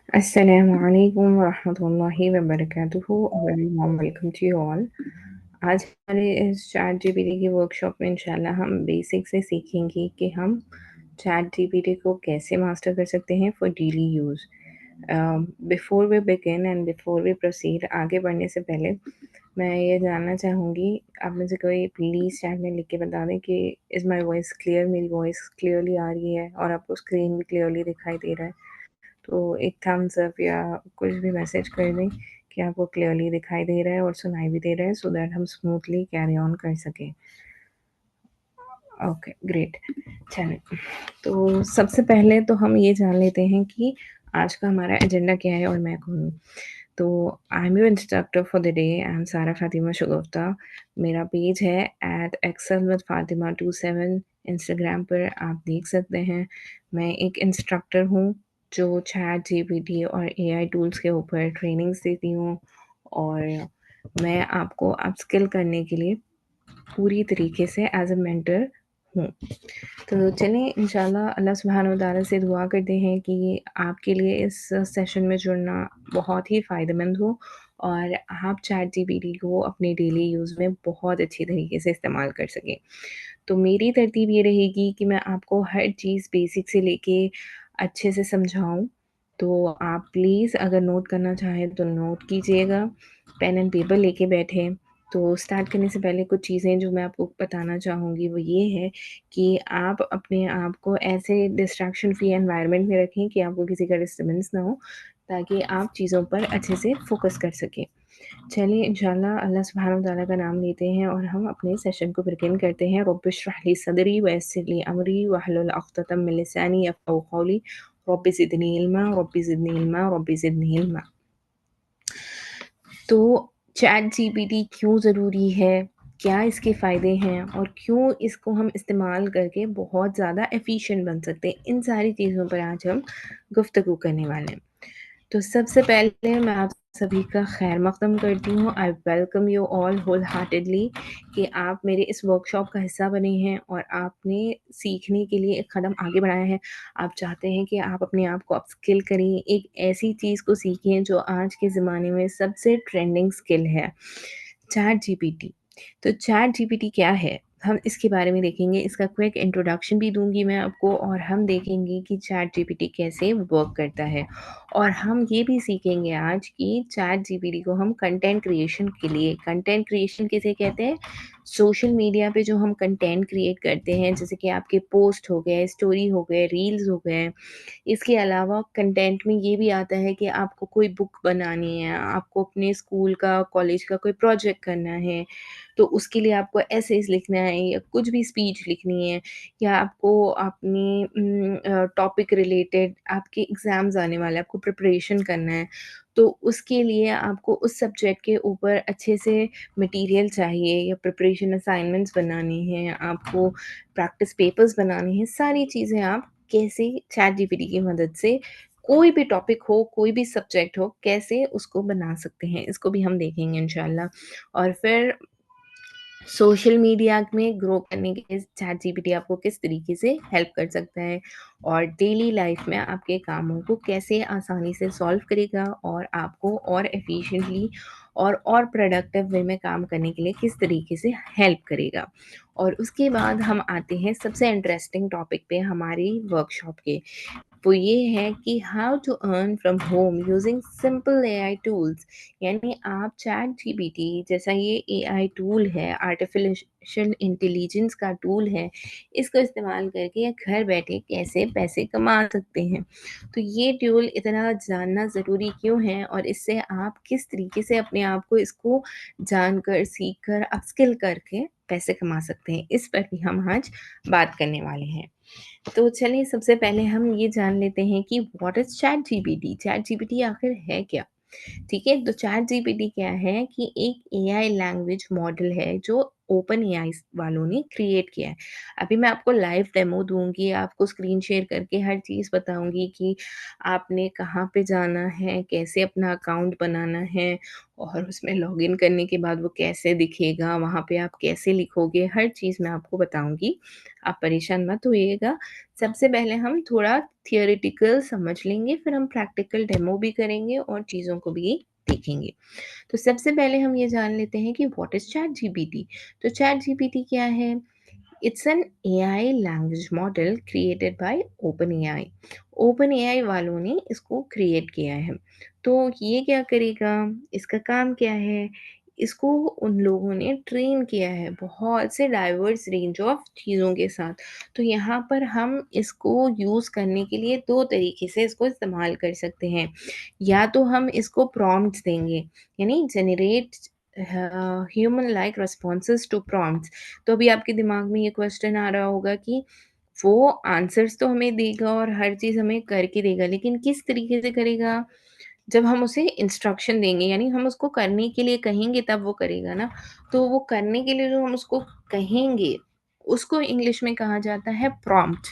Assalamu alaikum warahmatullahi wabarakatuh। Very warm welcome to you all. आज हमारे इस chat GPT की वर्कशॉप में इंशाल्लाह हम बेसिक से सीखेंगे कि हम चैट जीपीटी को कैसे मास्टर कर सकते हैं for daily use. Before we begin and before we proceed, आगे बढ़ने से पहले मैं ये जानना चाहूँगी, आप में से कोई प्लीज़ चैट में लिख के बता दें कि इज़ माय वॉइस क्लियर, मेरी वॉइस क्लियरली आ रही है और आपको स्क्रीन भी क्लियरली दिखाई दे रहा है। तो एक थम्स अप या कुछ भी मैसेज कर दें कि आपको क्लियरली दिखाई दे रहा है और सुनाई भी दे रहा है, सो दैट हम स्मूथली कैरी ऑन कर सकें। Okay, great. चलें, तो सबसे पहले तो हम ये जान लेते हैं कि आज का हमारा एजेंडा क्या है और मैं कौन हूँ। तो I am your instructor for the day, I am सारा फातिमा शगुफ्ता। मेरा पेज है @excelwithfatima27। इंस्टाग्राम पर आप देख सकते हैं। मैं एक इंस्ट्रक्टर हूँ जो चैट जीपीटी और एआई टूल्स के ऊपर ट्रेनिंग्स देती हूँ और मैं आपको अपस्किल करने के लिए पूरी तरीके से एज़ अ मेंटर हूँ। तो चलिए इंशाल्लाह अल्लाह सुब्हानहू व तआला से दुआ करते हैं कि आपके लिए इस सेशन में जुड़ना बहुत ही फ़ायदेमंद हो और आप चैट जीपीटी को अपने डेली यूज़ में बहुत अच्छी तरीके से इस्तेमाल कर सकें। तो मेरी तरतीब ये रहेगी कि मैं आपको हर चीज़ बेसिक से लेके अच्छे से समझाऊँ। तो आप प्लीज़ अगर नोट करना चाहें तो नोट कीजिएगा, पेन एंड पेपर लेके बैठें। तो स्टार्ट करने से पहले कुछ चीज़ें जो मैं आपको बताना चाहूँगी वो ये है कि आप अपने आप को ऐसे डिस्ट्रैक्शन फ्री एनवायरनमेंट में रखें कि आपको किसी का डिस्टर्बेंस ना हो, ताकि आप चीज़ों पर अच्छे से फ़ोकस कर सकें। चलिए इंशाल्लाह अल्लाह सुब्हानहू व तआला का नाम लेते हैं और हम अपने सेशन को बिगिन करते हैं। रब्बि इश्रह ली सदरी वयस्सिर ली अमरी वहलुल उक़दतम मिन लिसानी यफ़क़हू क़ौली रब्बि ज़िदनी इल्मा रब्बि ज़िदनी इल्मा रब्बि ज़िदनी इल्मा। तो चैट जीपीटी क्यों ज़रूरी है? क्या इसके फ़ायदे हैं? और क्यों इसको हम इस्तेमाल करके बहुत ज़्यादा एफ़िशिएंट बन सकते हैं? इन सारी चीज़ों पर आज हम गुफ्तगू करने वाले हैं। तो सबसे पहले मैं आप सभी का खैर मक़दम करती हूँ। I welcome you all wholeheartedly कि आप मेरे इस वर्कशॉप का हिस्सा बने हैं और आपने सीखने के लिए एक कदम आगे बढ़ाया है। आप चाहते हैं कि आप अपने आप को अपस्किल करें, एक ऐसी चीज़ को सीखें जो आज के ज़माने में सबसे ट्रेंडिंग स्किल है, चैट जीपीटी। तो चैट जीपीटी क्या है? हम इसके बारे में देखेंगे, इसका क्विक इंट्रोडक्शन भी दूँगी मैं आपको और हम देखेंगे कि चैट जीपीटी कैसे वर्क करता है। और हम ये भी सीखेंगे आज कि चैट जीपीटी को हम कंटेंट क्रिएशन के लिए, कंटेंट क्रिएशन किसे कहते हैं? सोशल मीडिया पे जो हम कंटेंट क्रिएट करते हैं, जैसे कि आपके पोस्ट हो गए, स्टोरी हो गए, रील्स हो गए। इसके अलावा कंटेंट में ये भी आता है कि आपको कोई बुक बनानी है, आपको अपने स्कूल का, कॉलेज का कोई प्रोजेक्ट करना है, तो उसके लिए आपको एसेज़ लिखना है या कुछ भी स्पीच लिखनी है या आपको अपनी टॉपिक रिलेटेड आपके एग्ज़ाम्स आने वाले हैं, आपको प्रिपरेशन करना है, तो उसके लिए आपको उस सब्जेक्ट के ऊपर अच्छे से मटीरियल चाहिए या प्रिपरेशन असाइनमेंट्स बनाने हैं, आपको प्रैक्टिस पेपर्स बनाने हैं, सारी चीज़ें आप कैसे चैट जीपीटी की मदद से कोई भी टॉपिक हो, कोई भी सब्जेक्ट हो, कैसे उसको बना सकते हैं, इसको भी हम देखेंगे इंशाल्लाह। और फिर सोशल मीडिया में ग्रो करने के लिए चैट जीपीटी आपको किस तरीके से हेल्प कर सकता है और डेली लाइफ में आपके कामों को कैसे आसानी से सॉल्व करेगा और आपको और एफिशिएंटली और प्रोडक्टिव वे में काम करने के लिए किस तरीके से हेल्प करेगा। और उसके बाद हम आते हैं सबसे इंटरेस्टिंग टॉपिक पे हमारी वर्कशॉप के, वो ये है कि how to earn from home using simple AI tools. यानी आप चैट जीपीटी जैसा ये एआई टूल है, आर्टिफिशियल इंटेलिजेंस का टूल है, इसको इस्तेमाल करके घर बैठे कैसे पैसे कमा सकते हैं। तो ये टूल इतना जानना ज़रूरी क्यों है और इससे आप किस तरीके से अपने आप को इसको जानकर, सीखकर, अपस्किल करके पैसे कमा सकते हैं, इस पर भी हम आज बात करने वाले हैं। तो चलिए सबसे पहले हम ये जान लेते हैं कि what is chat GPT? Chat GPT आखिर है क्या? ठीक है, तो चैट जीपीटी क्या है कि एक एआई लैंग्वेज मॉडल है जो ओपन एआई वालों ने क्रिएट किया है। अभी मैं आपको लाइव डेमो दूँगी, आपको स्क्रीन शेयर करके हर चीज़ बताऊँगी कि आपने कहाँ पे जाना है, कैसे अपना अकाउंट बनाना है और उसमें लॉगिन करने के बाद वो कैसे दिखेगा, वहाँ पे आप कैसे लिखोगे, हर चीज़ मैं आपको बताऊँगी। आप परेशान मत होइएगा। सबसे पहले हम थोड़ा थियोरेटिकल समझ लेंगे, फिर हम प्रैक्टिकल डेमो भी करेंगे और चीज़ों को भी देखेंगे। तो सबसे पहले हम ये जान लेते हैं कि व्हाट इज़ चैट जीपीटी। तो चैट जीपीटी क्या है? It's an AI language model created by OpenAI. OpenAI वालों ने इसको क्रिएट किया है। तो ये क्या करेगा? इसका काम क्या है? इसको उन लोगों ने ट्रेन किया है बहुत से डाइवर्स रेंज ऑफ चीज़ों के साथ। तो यहाँ पर हम इसको यूज़ करने के लिए 2 तरीके से इसको इस्तेमाल कर सकते हैं। या तो हम इसको प्रॉम्प्ट्स देंगे, यानी generate human like responses to prompts. तो अभी आपके दिमाग में ये क्वेश्चन आ रहा होगा कि वो आंसर्स तो हमें देगा और हर चीज़ हमें करके देगा, लेकिन किस तरीके से करेगा? जब हम उसे इंस्ट्रक्शन देंगे, यानी हम उसको करने के लिए कहेंगे तब वो करेगा ना। तो वो करने के लिए जो हम उसको कहेंगे, उसको इंग्लिश में कहा जाता है प्रॉम्प्ट।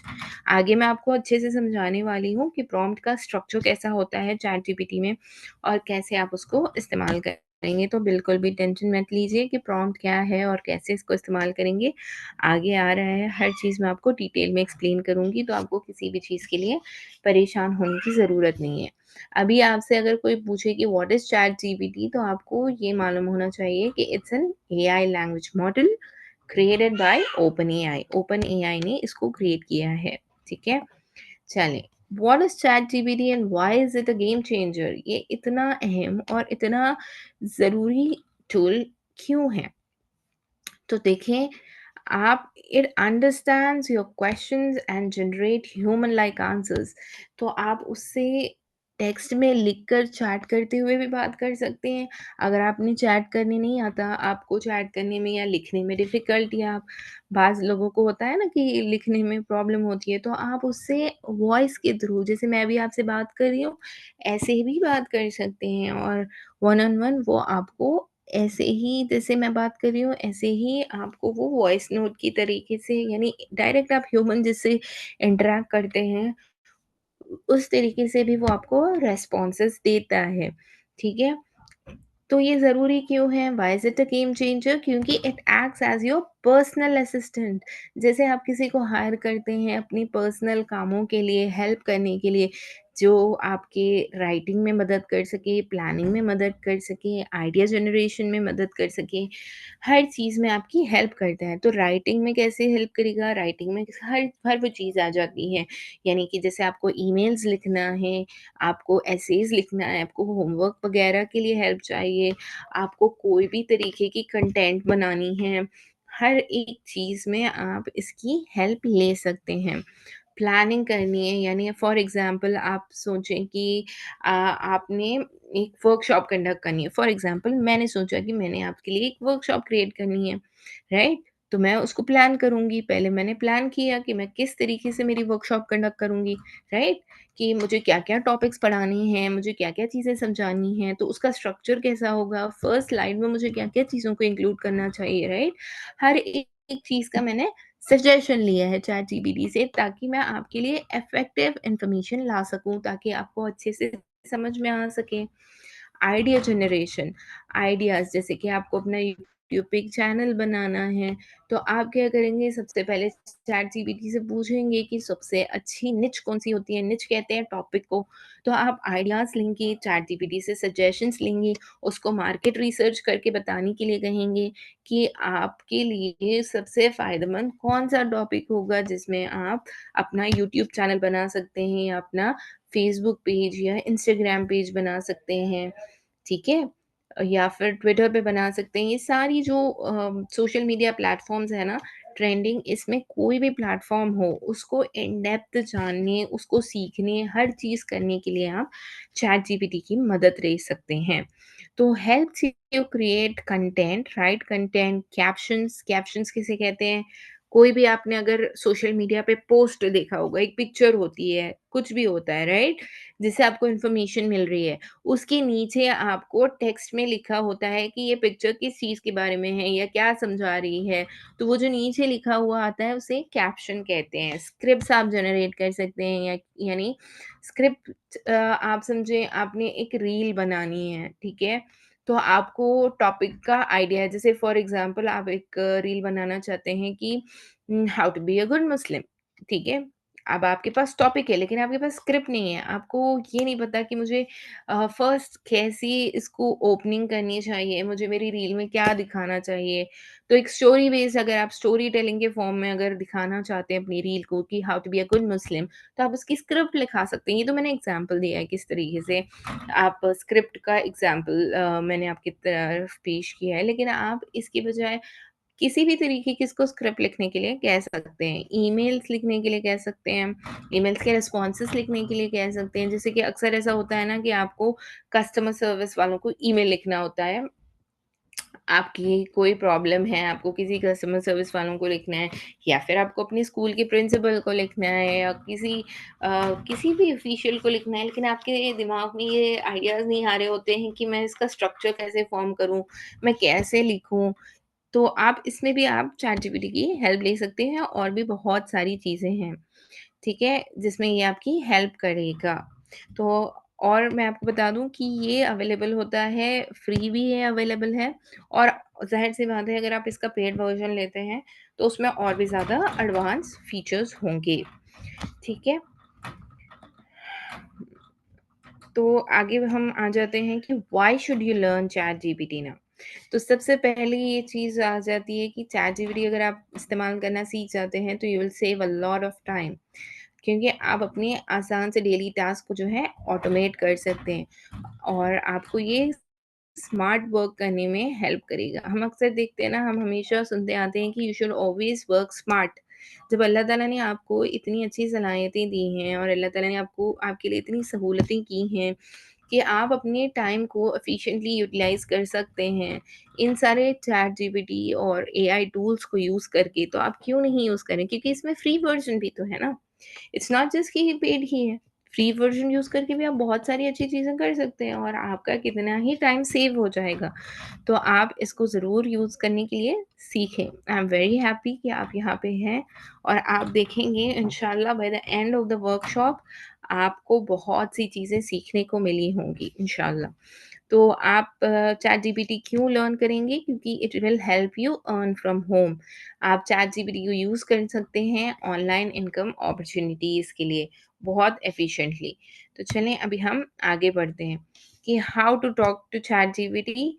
आगे मैं आपको अच्छे से समझाने वाली हूँ कि प्रॉम्प्ट का स्ट्रक्चर कैसा होता है चैट जीपीटी में और कैसे आप उसको इस्तेमाल करेंगे। तो बिल्कुल भी टेंशन मत लीजिए कि प्रॉम्प्ट क्या है और कैसे इसको इस्तेमाल करेंगे। आगे आ रहा है, हर चीज़ मैं आपको डिटेल में एक्सप्लेन करूँगी, तो आपको किसी भी चीज़ के लिए परेशान होने की ज़रूरत नहीं है। अभी आपसे अगर कोई पूछे कि व्हाट इज़ चैट जीपीटी, तो आपको ये मालूम होना चाहिए कि it's an AI language model created by OpenAI. OpenAI ने इसको क्रिएट किया है, ठीक है? चलें, what is chat GPT and why is it a game changer? ये इतना अहम और इतना ज़रूरी टूल क्यों है? तो देखें, आप it understands your questions and generate human like answers. तो आप उससे टेक्स्ट में लिखकर चैट करते हुए भी बात कर सकते हैं। अगर आपने चैट करने नहीं आता, आपको चैट करने में या लिखने में डिफ़िकल्टी, आप बाज़ लोगों को होता है ना कि लिखने में प्रॉब्लम होती है, तो आप उससे वॉइस के थ्रू, जैसे मैं अभी आपसे बात कर रही हूँ, ऐसे भी बात कर सकते हैं और वन ऑन वन वो आपको ऐसे ही, जैसे मैं बात कर रही हूँ, ऐसे ही आपको वो वॉइस नोट की तरीके से, यानी डायरेक्ट आप ह्यूमन जिससे इंटरैक्ट करते हैं, उस तरीके से भी वो आपको रेस्पॉन्सेस देता है, ठीक है? तो ये ज़रूरी क्यों है? Why is it a game changer? क्योंकि it acts as your personal assistant. जैसे आप किसी को हायर करते हैं अपनी पर्सनल कामों के लिए, हेल्प करने के लिए, जो आपके राइटिंग में मदद कर सके, प्लानिंग में मदद कर सके, आइडिया जनरेशन में मदद कर सके, हर चीज़ में आपकी हेल्प करता है। तो राइटिंग में कैसे हेल्प करेगा? राइटिंग में हर हर वो चीज़ आ जाती है, यानी कि जैसे आपको ईमेल्स लिखना है, आपको एसेज़ लिखना है, आपको होमवर्क वगैरह के लिए हेल्प चाहिए, आपको कोई भी तरीके की कंटेंट बनानी है, हर एक चीज़ में आप इसकी हेल्प ले सकते हैं। प्लानिंग करनी है, यानी फॉर एग्ज़ाम्पल आप सोचें कि आपने एक वर्कशॉप कंडक्ट करनी है। फॉर एग्ज़ाम्पल मैंने सोचा कि मैंने आपके लिए एक वर्कशॉप क्रिएट करनी है, राइट? तो मैं उसको प्लान करूँगी। पहले मैंने प्लान किया कि मैं किस तरीके से मेरी वर्कशॉप कंडक्ट करूँगी, राइट? कि मुझे क्या-क्या टॉपिक्स पढ़ाने हैं, मुझे क्या-क्या चीज़ें समझानी हैं, तो उसका स्ट्रक्चर कैसा होगा, फर्स्ट स्लाइड में मुझे क्या-क्या चीज़ों को इंक्लूड करना चाहिए, राइट? हर एक चीज़ का मैंने सजेशन लिया है चैट जीपीटी से, ताकि मैं आपके लिए इफ़ेक्टिव इन्फॉर्मेशन ला सकूँ, ताकि आपको अच्छे से समझ में आ सके। आइडिया जनरेशन, आइडियाज़, जैसे कि आपको अपना यूट्यूब पे एक चैनल बनाना है, तो आप क्या करेंगे, सबसे पहले चैट जीपीटी से पूछेंगे कि सबसे अच्छी निच कौन-सी होती है, निच कहते हैं टॉपिक को। तो आप आइडियाज़ लेंगे, चैट जीपीटी से सजेशंस लेंगे, उसको मार्केट रिसर्च करके बताने के लिए कहेंगे कि आपके लिए सबसे फ़ायदेमंद कौन-सा टॉपिक होगा, जिसमें आप अपना यूट्यूब चैनल बना सकते हैं या अपना फ़ेसबुक पेज या इंस्टाग्राम पेज बना सकते हैं, ठीक है? या फिर ट्विटर पे बना सकते हैं। ये सारी जो सोशल मीडिया प्लेटफ़ॉर्म्स हैं ना, ट्रेंडिंग, इसमें कोई भी प्लेटफ़ॉर्म हो, उसको इन डेप्थ जानने, उसको सीखने, हर चीज़ करने के लिए आप चैट जीपीटी की मदद ले सकते हैं। तो helps you create content, right content, captions, captions किसे कहते हैं? कोई भी आपने अगर सोशल मीडिया पे पोस्ट देखा होगा, एक पिक्चर होती है, कुछ भी होता है, राइट? जिससे आपको इन्फॉर्मेशन मिल रही है। उसके नीचे आपको टेक्स्ट में लिखा होता है कि ये पिक्चर किस चीज़ के बारे में है या क्या समझा रही है। तो वो जो नीचे लिखा हुआ आता है उसे कैप्शन कहते हैं। स्क्रिप्ट्स आप जनरेट कर सकते हैं या यानी स्क्रिप्ट आप समझे आपने एक रील बनानी है, ठीक है? तो आपको टॉपिक का आइडिया है, जैसे फॉर एग्ज़ाम्पल आप एक रील बनाना चाहते हैं कि how to be a good Muslim, ठीक है? अब आपके पास टॉपिक है लेकिन आपके पास स्क्रिप्ट नहीं है। आपको ये नहीं पता कि मुझे फर्स्ट कैसी इसको ओपनिंग करनी चाहिए, मुझे मेरी रील में क्या दिखाना चाहिए। तो एक स्टोरी बेस्ड अगर आप स्टोरी टेलिंग के फॉर्म में अगर दिखाना चाहते हैं अपनी रील को कि how to be a good Muslim, तो आप उसकी स्क्रिप्ट लिखा सकते हैं। ये तो मैंने एग्ज़ाम्पल दिया है किस तरीके से आप स्क्रिप्ट का एग्ज़ाम्पल मैंने आपकी तरफ पेश किया है, लेकिन आप इसकी बजाय किसी भी तरीके की इसको स्क्रिप्ट लिखने के लिए कह सकते हैं। ईमेल्स लिखने के लिए कह सकते हैं, ईमेल्स के रिस्पॉन्सेज़ लिखने के लिए कह सकते हैं। जैसे कि अक्सर ऐसा होता है ना कि आपको कस्टमर सर्विस वालों को ईमेल लिखना होता है। आपकी कोई प्रॉब्लम है, आपको किसी कस्टमर सर्विस वालों को लिखना है या फिर आपको अपने स्कूल के प्रिंसिपल को लिखना है या किसी भी ऑफ़िशियल को लिखना है, लेकिन आपके दिमाग में ये आइडियाज़ नहीं आ रहे होते हैं कि मैं इसका स्ट्रक्चर कैसे फ़ॉर्म करूँ, मैं कैसे लिखूँ? तो आप इसमें भी आप चैटजीपीटी की हेल्प ले सकते हैं और भी बहुत सारी चीज़ें हैं, ठीक है? जिसमें ये आपकी हेल्प करेगा। तो और मैं आपको बता दूँ कि ये अवेलेबल होता है, फ्री भी है अवेलेबल है और ज़ाहिर-सी बात है अगर आप इसका पेड वर्ज़न लेते हैं, तो उसमें और भी ज़्यादा एडवांस फीचर्स होंगे, ठीक है? तो आगे हम आ जाते हैं कि why should you learn ChatGPT now? तो सबसे पहले ये चीज़ आ जाती है कि चैटजीपीटी अगर आप इस्तेमाल करना सीख जाते हैं तो you will save a lot of time क्योंकि आप अपने आसान से डेली टास्क को जो है ऑटोमेट कर सकते हैं और आपको ये स्मार्ट वर्क करने में हेल्प करेगा। हम अक्सर देखते हैं ना, हम हमेशा सुनते आते हैं कि you should always work smart. जब अल्लाह ताला ने आपको इतनी अच्छी सलाहियतें दी हैं और अल्लाह ताला ने आपको आपके लिए इतनी सहूलतें की हैं कि आप अपने टाइम को एफ़िशिएंटली यूटिलाइज़ कर सकते हैं। इन सारे चैट जीपीटी और एआई टूल्स को यूज़ करके, तो आप क्यों नहीं यूज़ करें? क्योंकि इसमें फ्री वर्ज़न भी तो है ना। इट्स नॉट जस्ट कि ये पेड ही है। फ्री वर्ज़न यूज़ करके भी आप बहुत सारी अच्छी चीज़ें कर सकते हैं और आपका कितना ही टाइम सेव हो जाएगा। तो आप इसको ज़रूर यूज़ करने के लिए सीखें। आई एम वेरी हैप्पी कि आप यहाँ पे हैं और आप देखेंगे इंशाल्लाह by the end of the workshop आपको बहुत सी चीज़ें सीखने को मिली होंगी इंशाल्लाह। तो आप चैटजीपीटी क्यों लर्न करेंगे? क्योंकि it will help you earn from home. आप चैटजीपीटी को यूज़ कर सकते हैं ऑनलाइन इनकम अपॉर्च्युनिटीज़ के लिए बहुत एफ़िशिएंटली। तो चलें अभी हम आगे बढ़ते हैं कि how to talk to ChatGPT.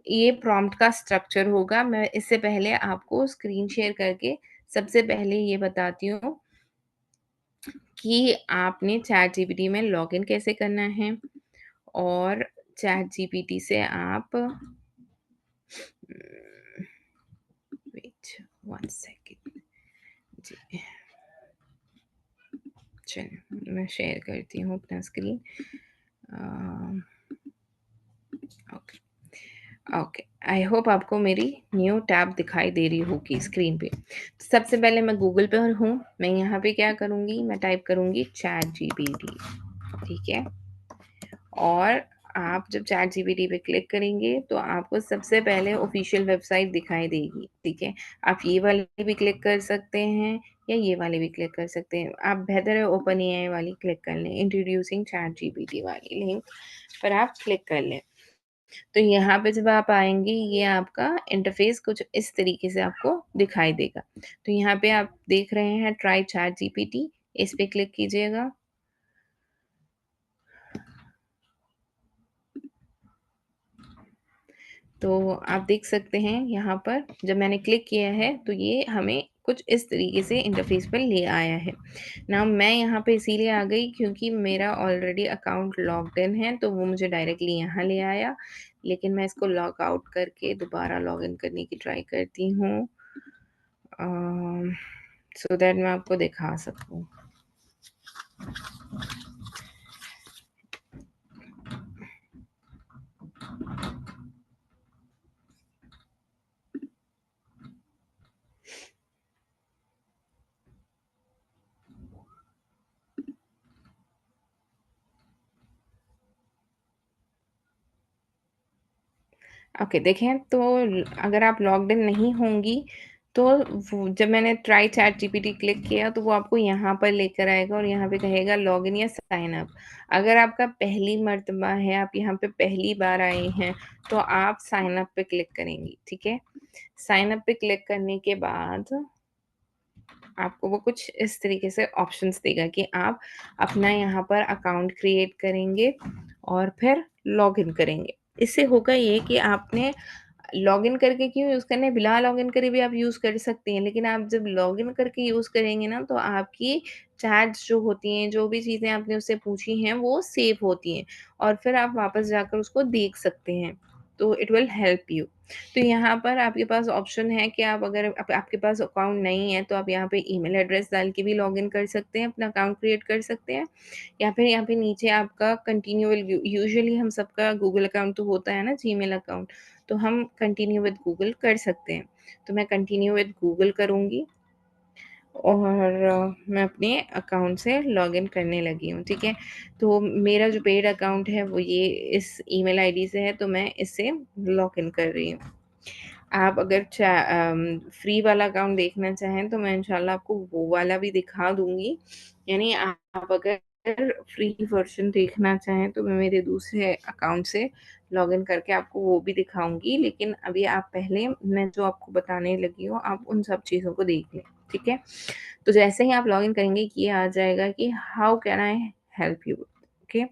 ये प्रॉम्प्ट का स्ट्रक्चर होगा। मैं इससे पहले आपको स्क्रीन शेयर करके सबसे पहले ये बताती हूँ कि आपने चैटजीपीटी में लॉगिन कैसे करना है और चैटजीपीटी से आप वेट 1 सेकंड जी, चलिए मैं शेयर करती हूँ अपना screen. A, okay, okay. I hope आपको मेरी न्यू टैब दिखाई दे रही होगी स्क्रीन पे। सबसे पहले मैं गूगल पर हूँ, मैं यहाँ पे क्या करूँगी, मैं टाइप करूँगी चैटजीपीटी, ठीक है? और आप जब चैटजीपीटी पे क्लिक करेंगे तो आपको सबसे पहले ऑफ़िशियल वेबसाइट दिखाई देगी, ठीक है? आप ये वाली भी क्लिक कर सकते हैं या ये वाली भी क्लिक कर सकते हैं। आप बेहतर है ओपन एआई वाली क्लिक कर लें, इंट्रोड्यूसिंग चैटजीपीटी वाली लिंक पर आप क्लिक कर लें। तो यहाँ पे जब आप आएँगे ये आपका इंटरफ़ेस कुछ इस तरीके से आपको दिखाई देगा। तो यहाँ पे आप देख रहे हैं ट्राई चैटजीपीटी, इस पे क्लिक कीजिएगा। तो आप देख सकते हैं यहाँ पर जब मैंने क्लिक किया है तो ये हमें कुछ इस तरीके से इंटरफ़ेस पर ले आया है। नाउ मैं यहाँ पे इसीलिए आ गई क्योंकि मेरा ऑलरेडी अकाउंट लॉग्ड इन है तो वो मुझे डायरेक्टली यहाँ ले आया। लेकिन मैं इसको लॉग आउट करके दोबारा लॉगिन करने की ट्राई करती हूँ सो दैट मैं आपको दिखा सकूँ। ओके, देखें तो अगर आप लॉग्ड इन नहीं होंगी, तो वो जब मैंने ट्राई चैट जीपीटी क्लिक किया, तो वो आपको यहाँ पर लेकर आएगा और यहाँ पे कहेगा लॉगिन या साइन अप। अगर आपका पहली मर्तबा है, आप यहाँ पे पहली बार आए हैं, तो आप साइन अप पे क्लिक करेंगी, ठीक है? साइन अप पे क्लिक करने के बाद आपको वो कुछ इस तरीके से ऑप्शंस देगा कि आप अपना यहाँ पर अकाउंट क्रिएट करेंगे और फिर लॉगिन करेंगे। इससे होगा ये कि आपने लॉगिन करके क्यों यूज़ करना है, बिना लॉगिन करे भी आप यूज़ कर सकती हैं, लेकिन आप जब लॉगिन करके यूज़ करेंगे ना, तो आपकी चैट्स जो होती हैं, जो भी चीज़ें आपने उससे पूछी हैं, वो सेव होती हैं और फिर आप वापस जाकर उसको देख सकते हैं। तो इट विल हेल्प यू। तो यहाँ पर आपके पास ऑप्शन है कि आप अगर आपके पास अकाउंट नहीं है, तो आप यहाँ पे ईमेल एड्रेस डाल के भी लॉगिन कर सकते हैं, अपना अकाउंट क्रिएट कर सकते हैं या फिर यहाँ पे नीचे आपका कंटिन्यू विल यूजुअली हम सबका गूगल अकाउंट तो होता है ना, जीमेल अकाउंट, तो हम कंटिन्यू विद गूगल कर सकते हैं। तो मैं कंटिन्यू विद गूगल करूँगी और मैं अपने अकाउंट से लॉगिन करने लगी हूँ, ठीक है? तो मेरा जो पेड अकाउंट है वो ये इस ईमेल आईडी से है, तो मैं इससे लॉगिन कर रही हूँ। आप अगर फ्री वाला अकाउंट देखना चाहें तो मैं इंशाल्लाह आपको वो वाला भी दिखा दूँगी। यानी आप अगर फ्री वर्ज़न देखना चाहें तो मैं मेरे दूसरे अकाउंट से लॉगिन करके आपको वो भी दिखाऊँगी। लेकिन अभी आप पहले मैं जो आपको बताने लगी हूँ, आप उन सब चीज़ों को देख लें, ठीक है? तो जैसे ही आप लॉगिन करेंगे कि ये आ जाएगा कि how can I help you? Okay,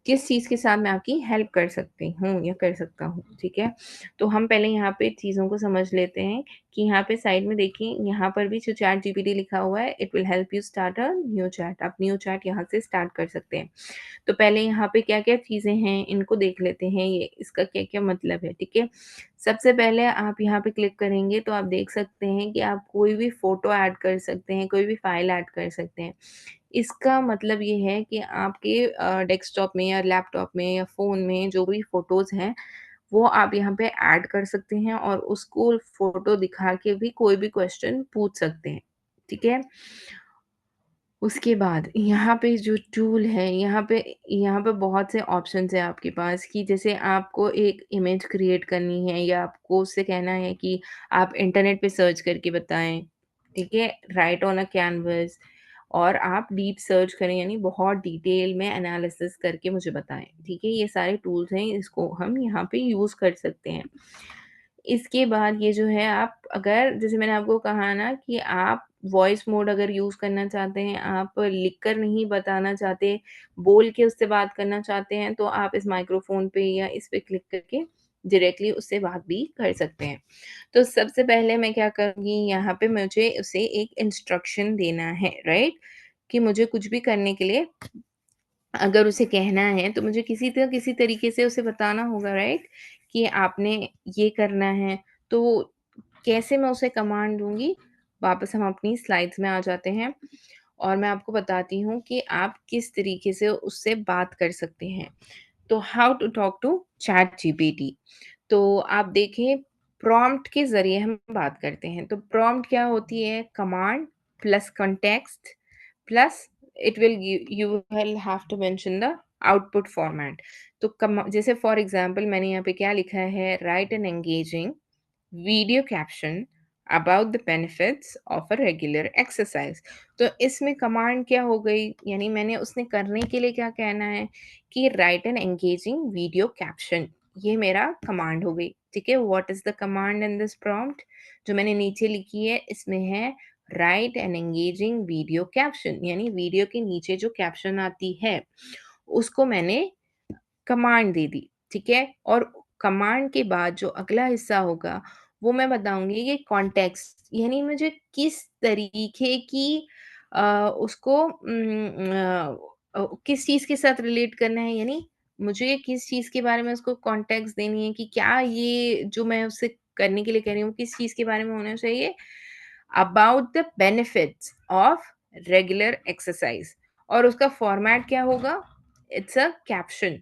किस चीज़ के साथ मैं आपकी हेल्प कर सकती हूँ या कर सकता हूँ, ठीक है? तो हम पहले यहाँ पे चीज़ों को समझ लेते हैं कि यहाँ पे साइड में देखिए, यहाँ पर भी जो चैट जीपीटी लिखा हुआ है, it will help you start a new chat. आप न्यू चैट यहाँ से स्टार्ट कर सकते हैं। तो पहले यहाँ पे क्या-क्या चीज़ें हैं, इनको देख लेते हैं, ये इसका क्या-क्या मतलब है, ठीक है? सबसे पहले आप यहाँ पे क्लिक करेंगे तो आप देख सकते हैं कि आप कोई भी फ़ोटो ऐड कर सकते हैं, कोई भी फ़ाइल ऐड कर सकते हैं। इसका मतलब ये है कि आपके डेस्कटॉप में या लैपटॉप में या फ़ोन में जो भी फ़ोटोज़ हैं, वो आप यहाँ पे ऐड कर सकते हैं और उसको फ़ोटो दिखा के भी कोई भी क्वेश्चन पूछ सकते हैं, ठीक है? उसके बाद यहाँ पे जो टूल है, यहाँ पे बहुत से ऑप्शंस हैं आपके पास कि जैसे आपको एक इमेज क्रिएट करनी है या आपको उससे कहना है कि आप इंटरनेट पे सर्च करके बताएँ, ठीक है? राइट ऑन अ कैनवास और आप डीप सर्च करें यानी बहुत डिटेल में एनालिसिस करके मुझे बताएँ, ठीक है? ये सारे टूल्स हैं, इसको हम यहाँ पे यूज़ कर सकते हैं। इसके बाद ये जो है आप अगर जैसे मैंने आपको कहा ना कि आप वॉइस मोड अगर यूज़ करना चाहते हैं, आप लिख कर नहीं बताना चाहते, बोल के उससे बात करना चाहते हैं, तो आप इस माइक्रोफ़ोन पे या इस पे क्लिक करके डायरेक्टली उससे बात भी कर सकते हैं। तो सबसे पहले मैं क्या करूँगी, यहाँ पे मुझे उसे एक इंस्ट्रक्शन देना है, राइट? कि मुझे कुछ भी करने के लिए अगर उसे कहना है तो मुझे किसी तरीके से उसे बताना होगा, राइट? कि आपने ये करना है। तो कैसे मैं उसे कमांड दूँगी? वापस हम अपनी स्लाइड्स में आ जाते हैं और मैं आपको बताती हूँ कि आप किस तरीके से उससे बात कर सकते हैं। तो how to talk to chat GPT. तो आप देखिए प्रॉम्प्ट के ज़रिए हम बात करते हैं। तो प्रॉम्प्ट क्या होती है? Command plus context plus it will you will have to mention the output format. तो कम जैसे फॉर एग्ज़ाम्पल मैंने यहाँ पे क्या लिखा है, write an engaging video caption about the benefits of a regular exercise. तो इसमें कमांड क्या हो गई, यानी मैंने उसने करने के लिए क्या कहना है कि write an engaging video caption, ये मेरा कमांड हो गई, ठीक है? What is the command in this prompt? जो मैंने नीचे लिखी है इसमें है write an engaging video caption, यानी वीडियो के नीचे जो कैप्शन आती है उसको मैंने कमांड दे दी, ठीक है? और कमांड के बाद जो अगला हिस्सा होगा, वो मैं बताऊँगी कि कॉन्टेक्स्ट यानी मुझे किस तरीके की उसको किस चीज़ के साथ रिलेट करना है, यानी मुझे किस चीज़ के बारे में उसको कॉन्टेक्स्ट देनी है कि क्या ये जो मैं उससे करने के लिए कह रही हूँ, किस चीज़ के बारे में होना चाहिए? About the benefits of regular exercise और उसका फॉर्मेट क्या होगा? It's a caption.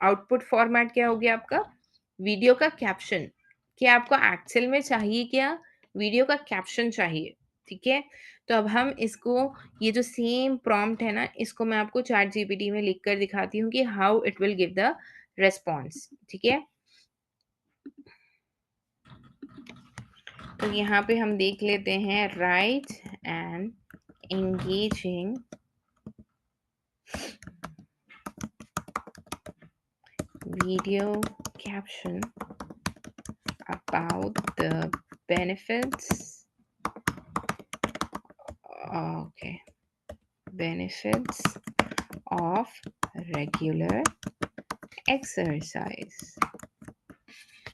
Output format क्या हो गया आपका? वीडियो का कैप्शन। कि आपको एक्चुअल में चाहिए क्या? वीडियो का कैप्शन चाहिए, ठीक है? तो अब हम इसको ये जो सेम प्रॉम्प्ट है ना, इसको मैं आपको चैट जीपीटी में लिख कर दिखाती हूँ कि how it will give the response, ठीक है? तो यहाँ पे हम देख लेते हैं right and engaging video caption about the benefits, okay, benefits of regular exercise.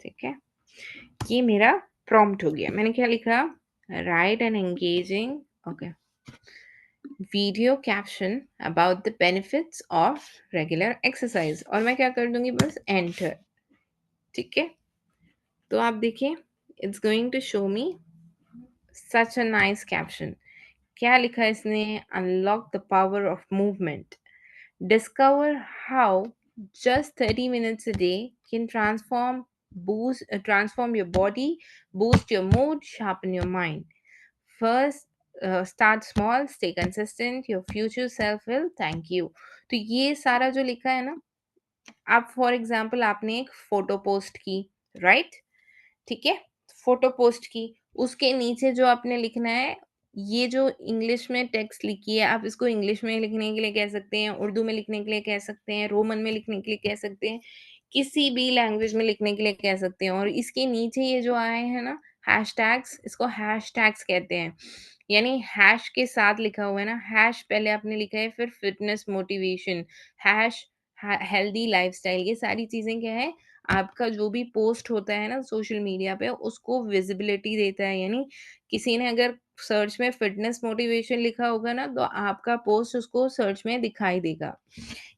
ठीक है, ये मेरा प्रॉम्प्ट हो गया। मैंने क्या लिखा? Right and engaging, okay, video caption about the benefits of regular exercise, और मैं क्या कर दूंगी? बस एंटर। ठीक है, तो आप देखिए, it's going to show me such a nice caption. क्या लिखा है इसने? Unlock the power of movement, discover how just 30 minutes a day can transform your body, boost your mood, sharpen your mind. First, start small, stay consistent, your future self will thank you. तो ये सारा जो लिखा है ना, आप for example आपने एक फोटो पोस्ट की, राइट? ठीक है, फोटो पोस्ट की, उसके नीचे जो आपने लिखना है, ये जो इंग्लिश में टेक्स्ट लिखी है, आप इसको इंग्लिश में लिखने के लिए कह सकते हैं, उर्दू में लिखने के लिए कह सकते हैं, रोमन में लिखने के लिए कह सकते हैं, किसी भी लैंग्वेज में लिखने के लिए कह सकते हैं। और इसके नीचे ये जो आए हैं ना हैशटैग्स, इसको हैशटैग्स कहते हैं। यानी हैश के साथ लिखा हुआ है ना, हैश पहले आपने लिखा है, फिर fitness motivation, hash healthy lifestyle, ये सारी चीज़ें क्या है, आपका जो भी पोस्ट होता है ना सोशल मीडिया पे, उसको विजिबिलिटी देता है। यानी किसी ने अगर सर्च में फिटनेस मोटिवेशन लिखा होगा ना, तो आपका पोस्ट उसको सर्च में दिखाई देगा।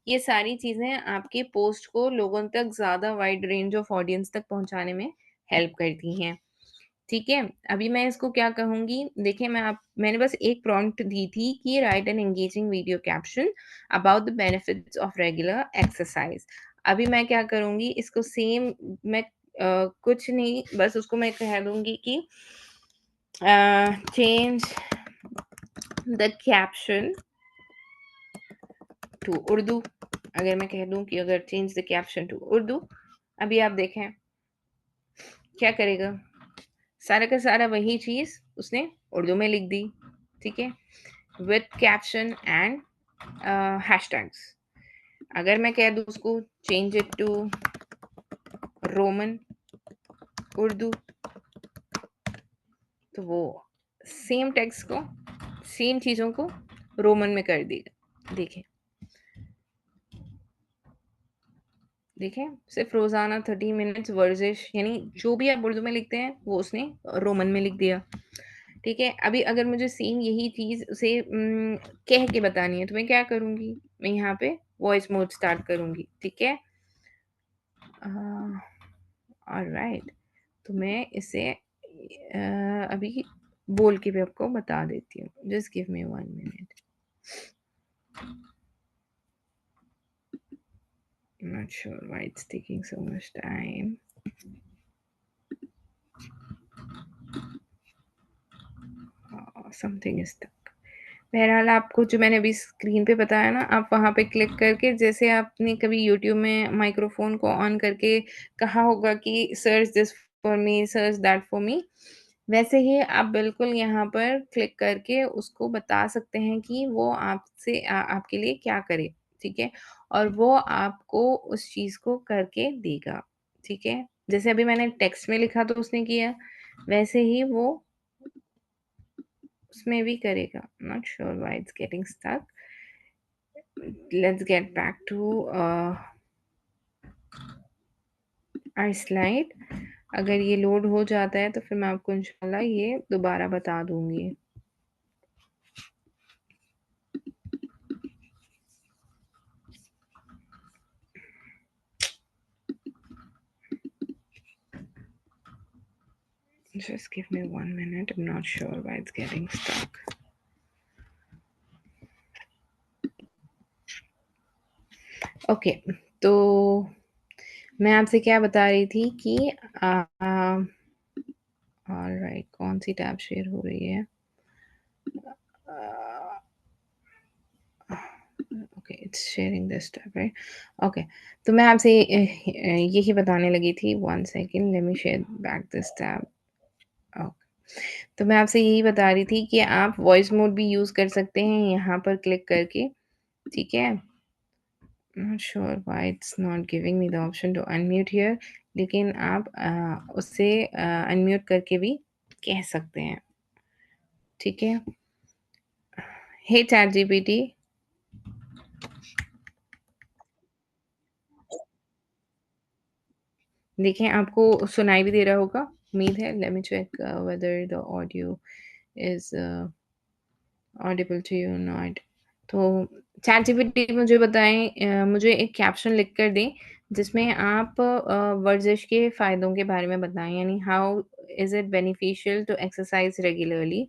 ये सारी चीज़ें आपके पोस्ट को लोगों तक ज़्यादा वाइड रेंज ऑफ ऑडियंस तक पहुँचाने में हेल्प करती हैं। ठीक है? अभी मैं इसको क्या कहूँगी, देखिए मैंने बस एक प्रॉम्प्ट दी थी कि write an engaging video caption about the benefits of regular exercise. अभी मैं क्या करूँगी, इसको सेम मैं कुछ नहीं, बस उसको मैं कह दूँगी कि change the caption to Urdu. अगर मैं कह दूँ कि अगर change the caption to Urdu, अभी आप देखें क्या करेगा? सारा का सारा वही चीज़ उसने उर्दू में लिख दी। ठीक है? With caption and hashtags. अगर मैं कह दूँ उसको change it to Roman Urdu, तो वो सेम टेक्स्ट को, सेम चीज़ों को रोमन में कर देगा। देखें, देखें, सिर्फ रोज़ाना 30 मिनट्स वर्जिश, यानी जो भी आप उर्दू में लिखते हैं वो उसने रोमन में लिख दिया। ठीक है, अभी अगर मुझे सेम यही चीज़ उसे कह के बतानी है, तो मैं क्या करूँगी? मैं यहाँ पे वॉइस मोड स्टार्ट करूँगी। ठीक है, ऑलराइट, तो मैं इसे अभी बोल के भी आपको बता देती हूँ। Just give me 1 minute. I'm not sure why it's taking so much time. Something is stuck. बहरहाल आपको जो मैंने अभी स्क्रीन पे बताया ना, आप वहाँ पे क्लिक करके, जैसे आपने कभी यूट्यूब में माइक्रोफ़ोन को ऑन करके कहा होगा कि search this for me, search that for me, वैसे ही आप बिल्कुल यहाँ पर क्लिक करके उसको बता सकते हैं कि वो आपसे आपके लिए क्या करे, ठीक है? और वो आपको उस चीज़ को करके देगा, ठीक है? जैसे अभी मैंने टेक्स्ट में लिखा तो उसने किया, वैसे ही वो उसमें भी करेगा। Not sure why it's getting stuck. Let's get back to our slide. अगर ये लोड हो जाता है तो फिर मैं आपको इंशाल्लाह ये दोबारा बता दूँगी। Just give me 1 minute. I'm not sure why it's getting stuck. Okay, तो मैं आपसे क्या बता रही थी कि ऑलराइट, कौन-सी टैब शेयर हो रही है? Okay, it's sharing this tab, right? Okay, तो मैं आपसे यही बताने लगी थी। 1 second, let me share back this tab. Okay. तो मैं आपसे यही बता रही थी कि आप वॉइस मोड भी यूज़ कर सकते हैं यहाँ पर क्लिक करके, ठीक है? Not sure why it's not giving me the option to unmute here, लेकिन आप उससे अनम्यूट करके भी कह सकते हैं, ठीक है? हे चैट जीपीटी, देखें आपको सुनाई भी दे रहा होगा, उम्मीद है। Let me check whether the audio is audible to you और नॉट। तो चैट जीपीटी मुझे बताएँ, मुझे एक कैप्शन लिख कर दें जिसमें आप वर्जिश के फ़ायदों के बारे में बताएँ, यानी how is it beneficial to exercise regularly?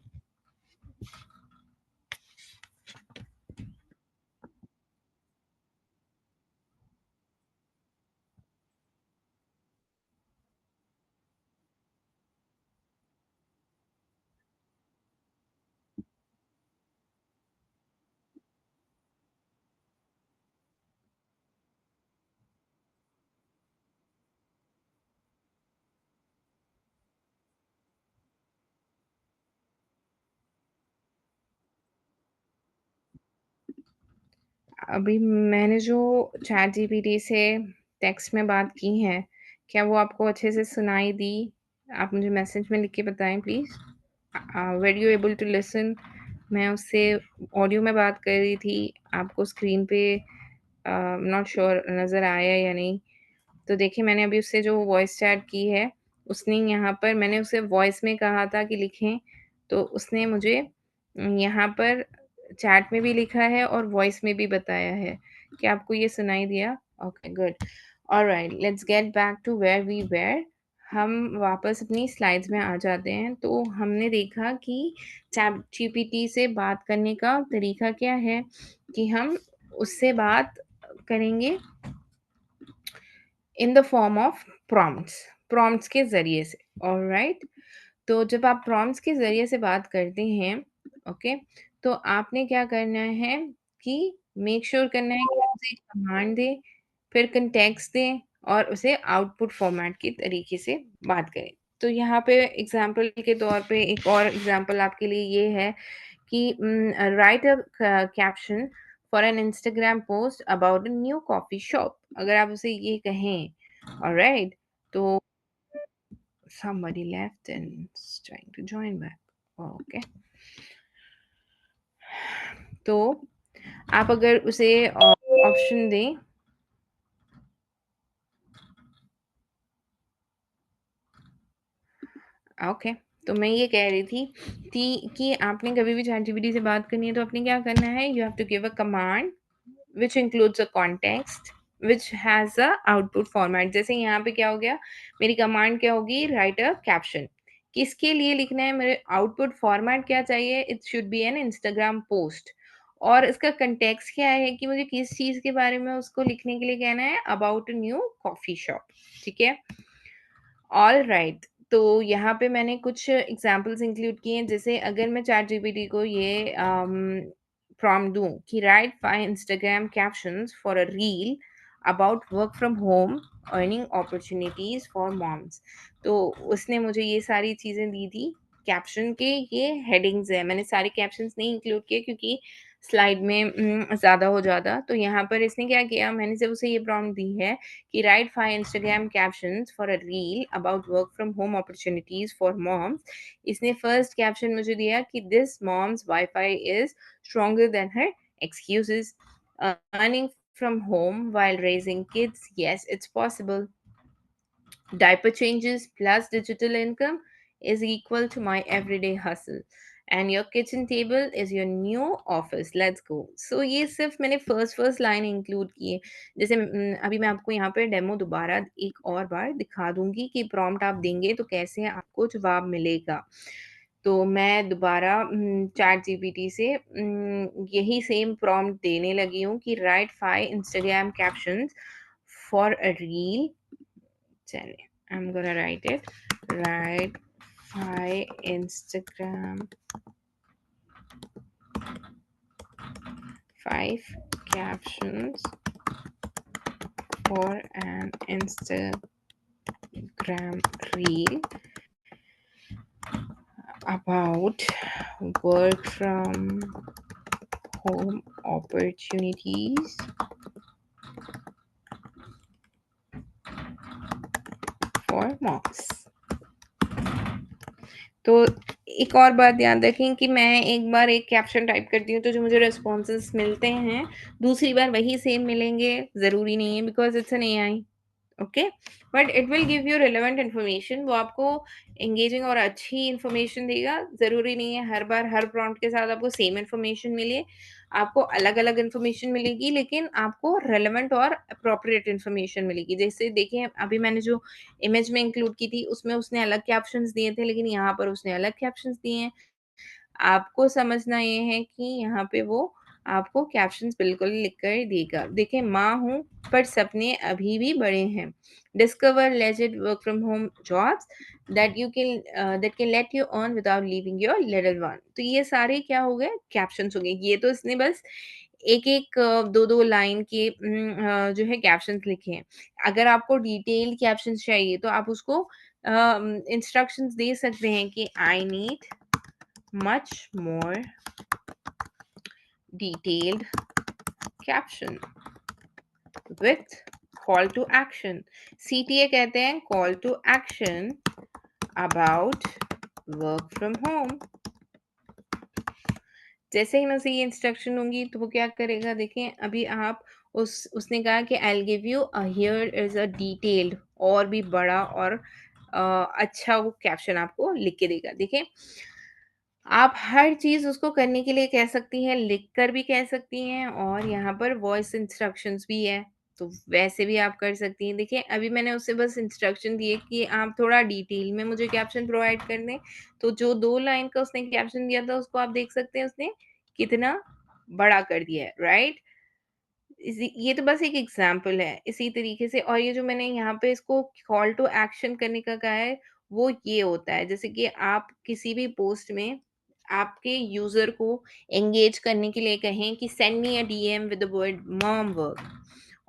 अभी मैंने जो चैट जीपीटी से टेक्स्ट में बात की है, क्या वो आपको अच्छे से सुनाई दी? आप मुझे मैसेज में लिख के बताएँ please. Were you able to listen? मैं उससे ऑडियो में बात कर रही थी, आपको स्क्रीन पे नॉट श्योर नज़र आया या नहीं। तो देखिए मैंने अभी उससे जो वॉइस चैट की है, उसने यहाँ पर मैंने उसे वॉइस में कहा था कि लिखें, तो उसने मुझे यहाँ पर चैट में भी लिखा है और वॉइस में भी बताया है। क्या आपको ये सुनाई दिया? Okay, good. Alright, let's get back to where we were. हम वापस अपनी स्लाइड्स में आ जाते हैं। तो हमने देखा कि चैट जीपीटी से बात करने का तरीका क्या है कि हम उससे बात करेंगे इन द फॉर्म ऑफ प्रॉम्प्ट्स के ज़रिए से, ऑलराइट? तो जब आप प्रॉम्प्ट्स के ज़रिए से बात करते हैं, ओके, तो आपने क्या करना है कि मेक श्योर करना है कि आप उसे कमांड दें, फिर कॉन्टेक्स्ट दें और उसे आउटपुट फॉर्मेट के तरीके से बात करें। तो यहाँ पे एग्ज़ाम्पल के तौर पे एक और एग्ज़ाम्पल आपके लिए ये है कि right a caption for an Instagram post about a new coffee shop. अगर आप उसे ये कहें, ऑलराइट, तो somebody left and is trying to join back. Okay, तो आप अगर उसे ऑप्शन दें, ओके, तो मैं ये कह रही थी कि आपने कभी भी चैटजीपीटी से बात करनी है तो आपने क्या करना है, you have to give a command which includes a context which has a output format। जैसे यहाँ पे क्या हो गया, मेरी कमांड क्या होगी, राइट अ कैप्शन। किसके लिए लिखना है, मेरे आउटपुट फॉर्मेट क्या चाहिए, it should be an Instagram post. और इसका कंटेक्स्ट क्या है कि मुझे किस चीज़ के बारे में उसको लिखने के लिए कहना है, about a new coffee shop, ठीक है? ऑलराइट, तो यहाँ पे मैंने कुछ एग्ज़ाम्पल्स इंक्लूड किए हैं, जैसे अगर मैं चैटजीपीटी को ये प्रॉम्प्ट दूँ कि write 5 Instagram captions for a reel about work from home earning opportunities for moms. तो उसने मुझे ये सारी चीज़ें दी थी। कैप्शन के ये हेडिंग्स हैं, मैंने सारे कैप्शंस नहीं इंक्लूड किए क्योंकि स्लाइड में ज़्यादा हो जाता। तो यहाँ पर इसने क्या किया, मैंने जब उसे ये प्रॉम्प्ट दी है कि write 5 Instagram captions for a reel about work from home opportunities for moms। इसने फर्स्ट कैप्शन मुझे दिया कि this mom's Wi-Fi is stronger than her excuses। Earning from home while raising kids, yes, it's possible। Diaper changes plus digital income is equal to my everyday hustle। And your kitchen table is your new office, let's go। So ये सिर्फ मैंने first line include की है। जैसे अभी मैं आपको यहाँ पे डेमो दोबारा एक और बार दिखा दूंगी कि प्रॉम्प्ट आप देंगे तो कैसे आपको जवाब मिलेगा। तो मैं दोबारा चैट जीपीटी से यही सेम प्रॉम्प्ट देने लगी हूँ कि write 5 Instagram captions for a reel. चलिए, I'm gonna write it। Write 5 Instagram, 5 captions for an Instagram reel about work from home opportunities for moms। तो एक और बात याद रखें कि मैं एक बार एक कैप्शन टाइप करती हूँ, तो जो मुझे रिस्पॉन्सेज़ मिलते हैं, दूसरी बार वही सेम मिलेंगे, ज़रूरी नहीं है because it's an AI. Okay, but it will give you relevant information. वो आपको एंगेजिंग और अच्छी इन्फॉर्मेशन देगा। ज़रूरी नहीं है हर बार हर प्रॉम्प्ट के साथ आपको सेम इन्फॉर्मेशन मिले। आपको अलग-अलग इन्फॉर्मेशन मिलेगी, लेकिन आपको रेलेवेंट और अप्रोप्रिएट इन्फॉर्मेशन मिलेगी। जैसे देखिए, अभी मैंने जो इमेज में इंक्लूड की थी, उसमें उसने अलग कैप्शंस दिए थे, लेकिन यहाँ पर उसने अलग कैप्शंस दिए हैं। आपको समझना ये है कि यहाँ पे वो आपको कैप्शंस बिल्कुल लिख कर देगा। देखिए, माँ हूँ पर सपने अभी भी बड़े हैं। Discover legit work from home jobs that can let you earn without leaving your little one. तो ये सारे क्या हो गए? कैप्शंस हो गए। ये तो इसने बस एक-एक 2-2 लाइन के जो है कैप्शंस लिखे हैं। अगर आपको डिटेल्ड कैप्शंस चाहिए तो आप उसको इंस्ट्रक्शंस दे सकते हैं कि I need much more detailed caption with call to action। CTA कहते हैं call to action about work from home। जैसे ही मैं उसे ये इंस्ट्रक्शन दूंगी तो वो क्या करेगा? देखें, अभी आप उसने कहा कि I give you here is a detailed, और भी बड़ा और अच्छा वो कैप्शन आपको लिख के देगा। देखिए, आप हर चीज़ उसको करने के लिए कह सकती हैं, लिख कर भी कह सकती हैं, और यहाँ पर वॉइस इंस्ट्रक्शंस भी है, तो वैसे भी आप कर सकती हैं। देखिए, अभी मैंने उसे बस इंस्ट्रक्शन दिए कि आप थोड़ा डिटेल में मुझे कैप्शन प्रोवाइड कर दें, तो जो 2 लाइन का उसने कैप्शन दिया था, उसको आप देख सकते हैं उसने कितना बड़ा कर दिया है, राइट? इसी ये तो बस एक एग्ज़ाम्पल है। इसी तरीके से, और ये जो मैंने यहाँ पे इसको कॉल टू एक्शन करने का कहा है, वो ये होता है जैसे कि आप किसी भी पोस्ट में आपके यूज़र को एंगेज करने के लिए कहें कि send me a DM with the word mom work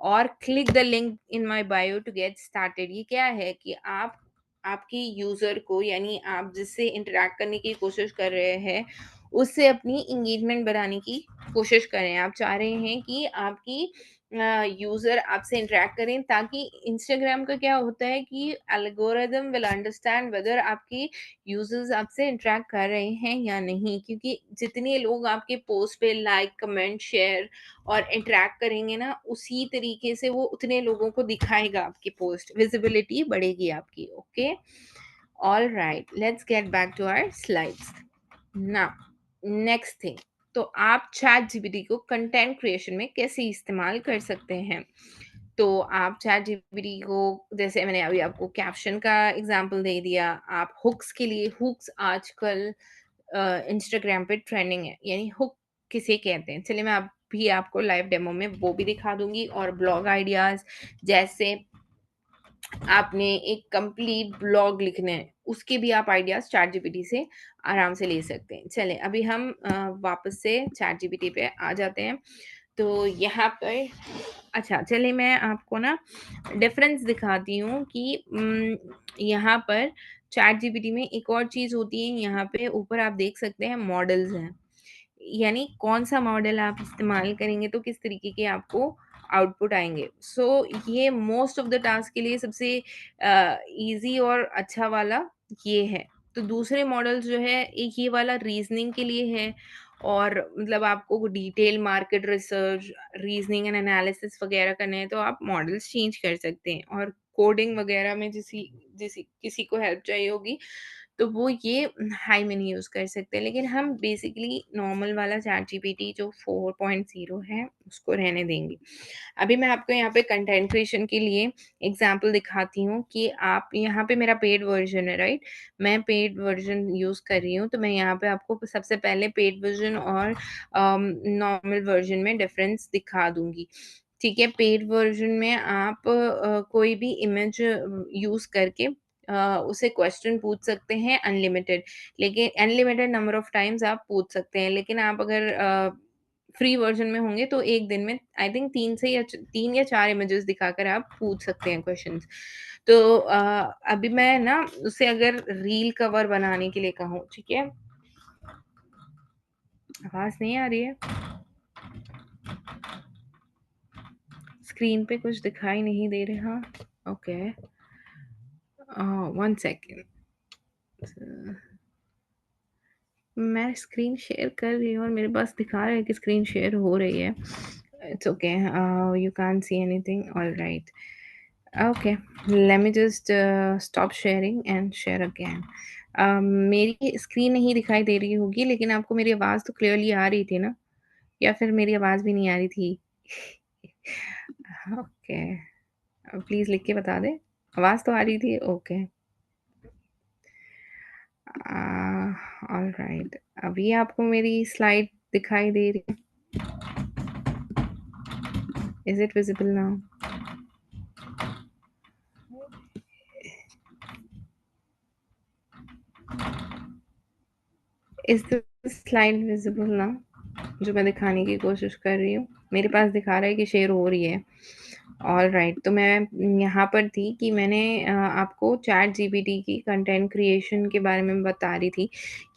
or click the link in my bio to get started. ये क्या है कि आप आपकी यूज़र को, यानी आप जिससे इंटरैक्ट करने की कोशिश कर रहे हैं, उससे अपनी एंगेजमेंट बढ़ाने की कोशिश करें। आप चाह रहे हैं कि आपकी यूज़र आपसे इंटरैक्ट करें, ताकि इंस्टाग्राम का क्या होता है कि एल्गोरिदम विल अंडरस्टैंड वेदर आपके यूज़र्स आपसे इंटरैक्ट कर रहे हैं या नहीं। क्योंकि जितने लोग आपके पोस्ट पे लाइक, कमेंट, शेयर और इंटरैक्ट करेंगे ना, उसी तरीके से वो उतने लोगों को दिखाएगा आपकी पोस्ट, विजिबिलिटी बढ़ेगी आपकी। Okay, all right, let's get back to our slides now. Next thing, तो आप चैट जीपीटी को कंटेंट क्रिएशन में कैसे इस्तेमाल कर सकते हैं? तो आप चैट जीपीटी को, जैसे मैंने अभी आपको कैप्शन का एग्जांपल दे दिया, आप हुक्स के लिए, हुक्स आजकल इंस्टाग्राम पे ट्रेंडिंग है, यानी हुक किसे कहते हैं? चलिए, मैं अभी आपको लाइव डेमो में वो भी दिखा दूंगी, और ब्लॉग आइडियाज, जैसे आपने एक कंप्लीट ब्लॉग लिखना है, उसके भी आप आइडियाज़ चैटजीपीटी से आराम से ले सकते हैं। चलें, अभी हम वापस से चैटजीपीटी पे आ जाते हैं। तो यहाँ पर, अच्छा, चलिए मैं आपको ना डिफ़रेंस दिखाती हूँ कि यहाँ पर चैटजीपीटी में एक और चीज़ होती है। यहाँ पे ऊपर आप देख सकते हैं मॉडल्स हैं। यानी कौन-सा मॉडल आप इस्तेमाल करेंगे तो किस तरीके के आपको आउटपुट आएँगे। सो ये मोस्ट ऑफ द टास्क के लिए सबसे ईज़ी और अच्छा वाला ये है। तो दूसरे मॉडल्स जो है, एक ये वाला रीज़निंग के लिए है, और मतलब आपको detail market research, reasoning and analysis वगैरह करने हैं तो आप मॉडल्स चेंज कर सकते हैं, और कोडिंग वगैरह में जिसी जिसी किसी को हेल्प चाहिए होगी तो वो ये हाई में नहीं यूज़ कर सकते। लेकिन हम बेसिकली नॉर्मल वाला चैट जीपीटी जो 4.0 है, उसको रहने देंगे। अभी मैं आपको यहाँ पे कंटेंट क्रिएशन के लिए एग्ज़ाम्पल दिखाती हूँ कि आप, यहाँ पे मेरा पेड वर्ज़न है, राइट? मैं पेड वर्ज़न यूज़ कर रही हूँ, तो मैं यहाँ पे आपको सबसे पहले पेड वर्ज़न और नॉर्मल वर्ज़न में डिफ़रेंस दिखा दूँगी। ठीक है? पेड वर्ज़न में आप कोई भी इमेज यूज़ करके उसे क्वेश्चन पूछ सकते हैं अनलिमिटेड, लेकिन अनलिमिटेड नंबर ऑफ टाइम्स आप पूछ सकते हैं। लेकिन आप अगर फ्री वर्ज़न में होंगे तो 1 दिन में आई थिंक 3 या 4 इमेजेस दिखाकर आप पूछ सकते हैं क्वेश्चंस। तो अभी मैं ना उसे अगर रील कवर बनाने के लिए कहूँ, ठीक है? आवाज़ नहीं आ रही है? स्क्रीन पे कुछ दिखाई नहीं दे रहा। ओके। 1 सेकंड। मैं स्क्रीन शेयर कर रही हूँ और मेरे पास दिखा रहा है कि स्क्रीन शेयर हो रही है। It's okay, you can't see anything, alright. Okay, let me just stop sharing and share again. मेरी स्क्रीन नहीं दिखाई दे रही होगी, लेकिन आपको मेरी आवाज़ तो क्लियरली आ रही थी ना? या फिर मेरी आवाज़ भी नहीं आ रही थी? ओके, प्लीज़ लिख के बता दें। आवाज़ तो आ रही थी? ओके। ऑलराइट, अभी आपको मेरी स्लाइड दिखाई दे रही है? Is it visible now? Is the slide visible now? जो मैं दिखाने की कोशिश कर रही हूँ। मेरे पास दिखा रहा है कि शेयर हो रही है। ऑलराइट, तो मैं यहाँ पर थी कि मैंने आपको चैट जीपीटी की कंटेंट क्रिएशन के बारे में बता रही थी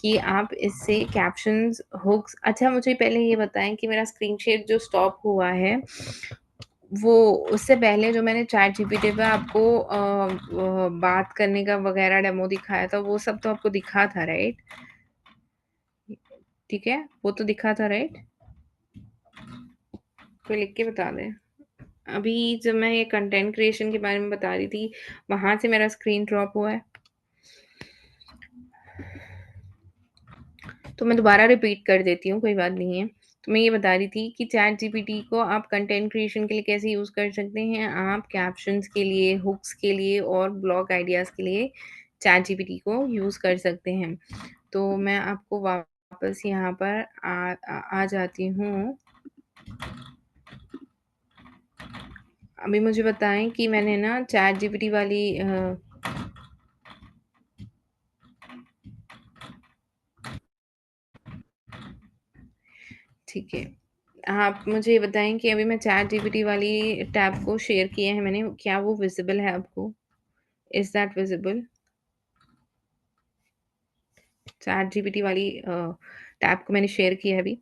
कि आप इससे कैप्शंस, हुक्स, अच्छा मुझे पहले ये बताएँ कि मेरा स्क्रीन शेयर जो स्टॉप हुआ है, वो उससे पहले जो मैंने चैट जीपीटी पे आपको बात करने का वगैरह डेमो दिखाया था, वो सब तो आपको दिखा था, राइट? ठीक है? वो तो दिखा था, राइट? कोई लिख के बता दे। अभी जब मैं ये कंटेंट क्रिएशन के बारे में बता रही थी, वहाँ से मेरा स्क्रीन ड्रॉप हुआ है। तो मैं दोबारा रिपीट कर देती हूँ, कोई बात नहीं है। तो मैं ये बता रही थी कि चैट जीपीटी को आप कंटेंट क्रिएशन के लिए कैसे यूज़ कर सकते हैं। आप कैप्शंस के लिए, हुक्स के लिए और ब्लॉग आइडियाज़ के लिए चैट जीपीटी को यूज़ कर सकते हैं। तो मैं आपको वापस यहाँ पर आ जाती हूँ। अभी मुझे बताएँ कि मैंने ना चैट जीपीटी वाली ठीक है। आप मुझे ये बताएँ कि अभी मैं चैट जीपीटी वाली टैब को शेयर किया है मैंने, क्या वो विज़िबल है आपको? Is that visible? Chat GPT वाली टैब को मैंने शेयर किया है अभी,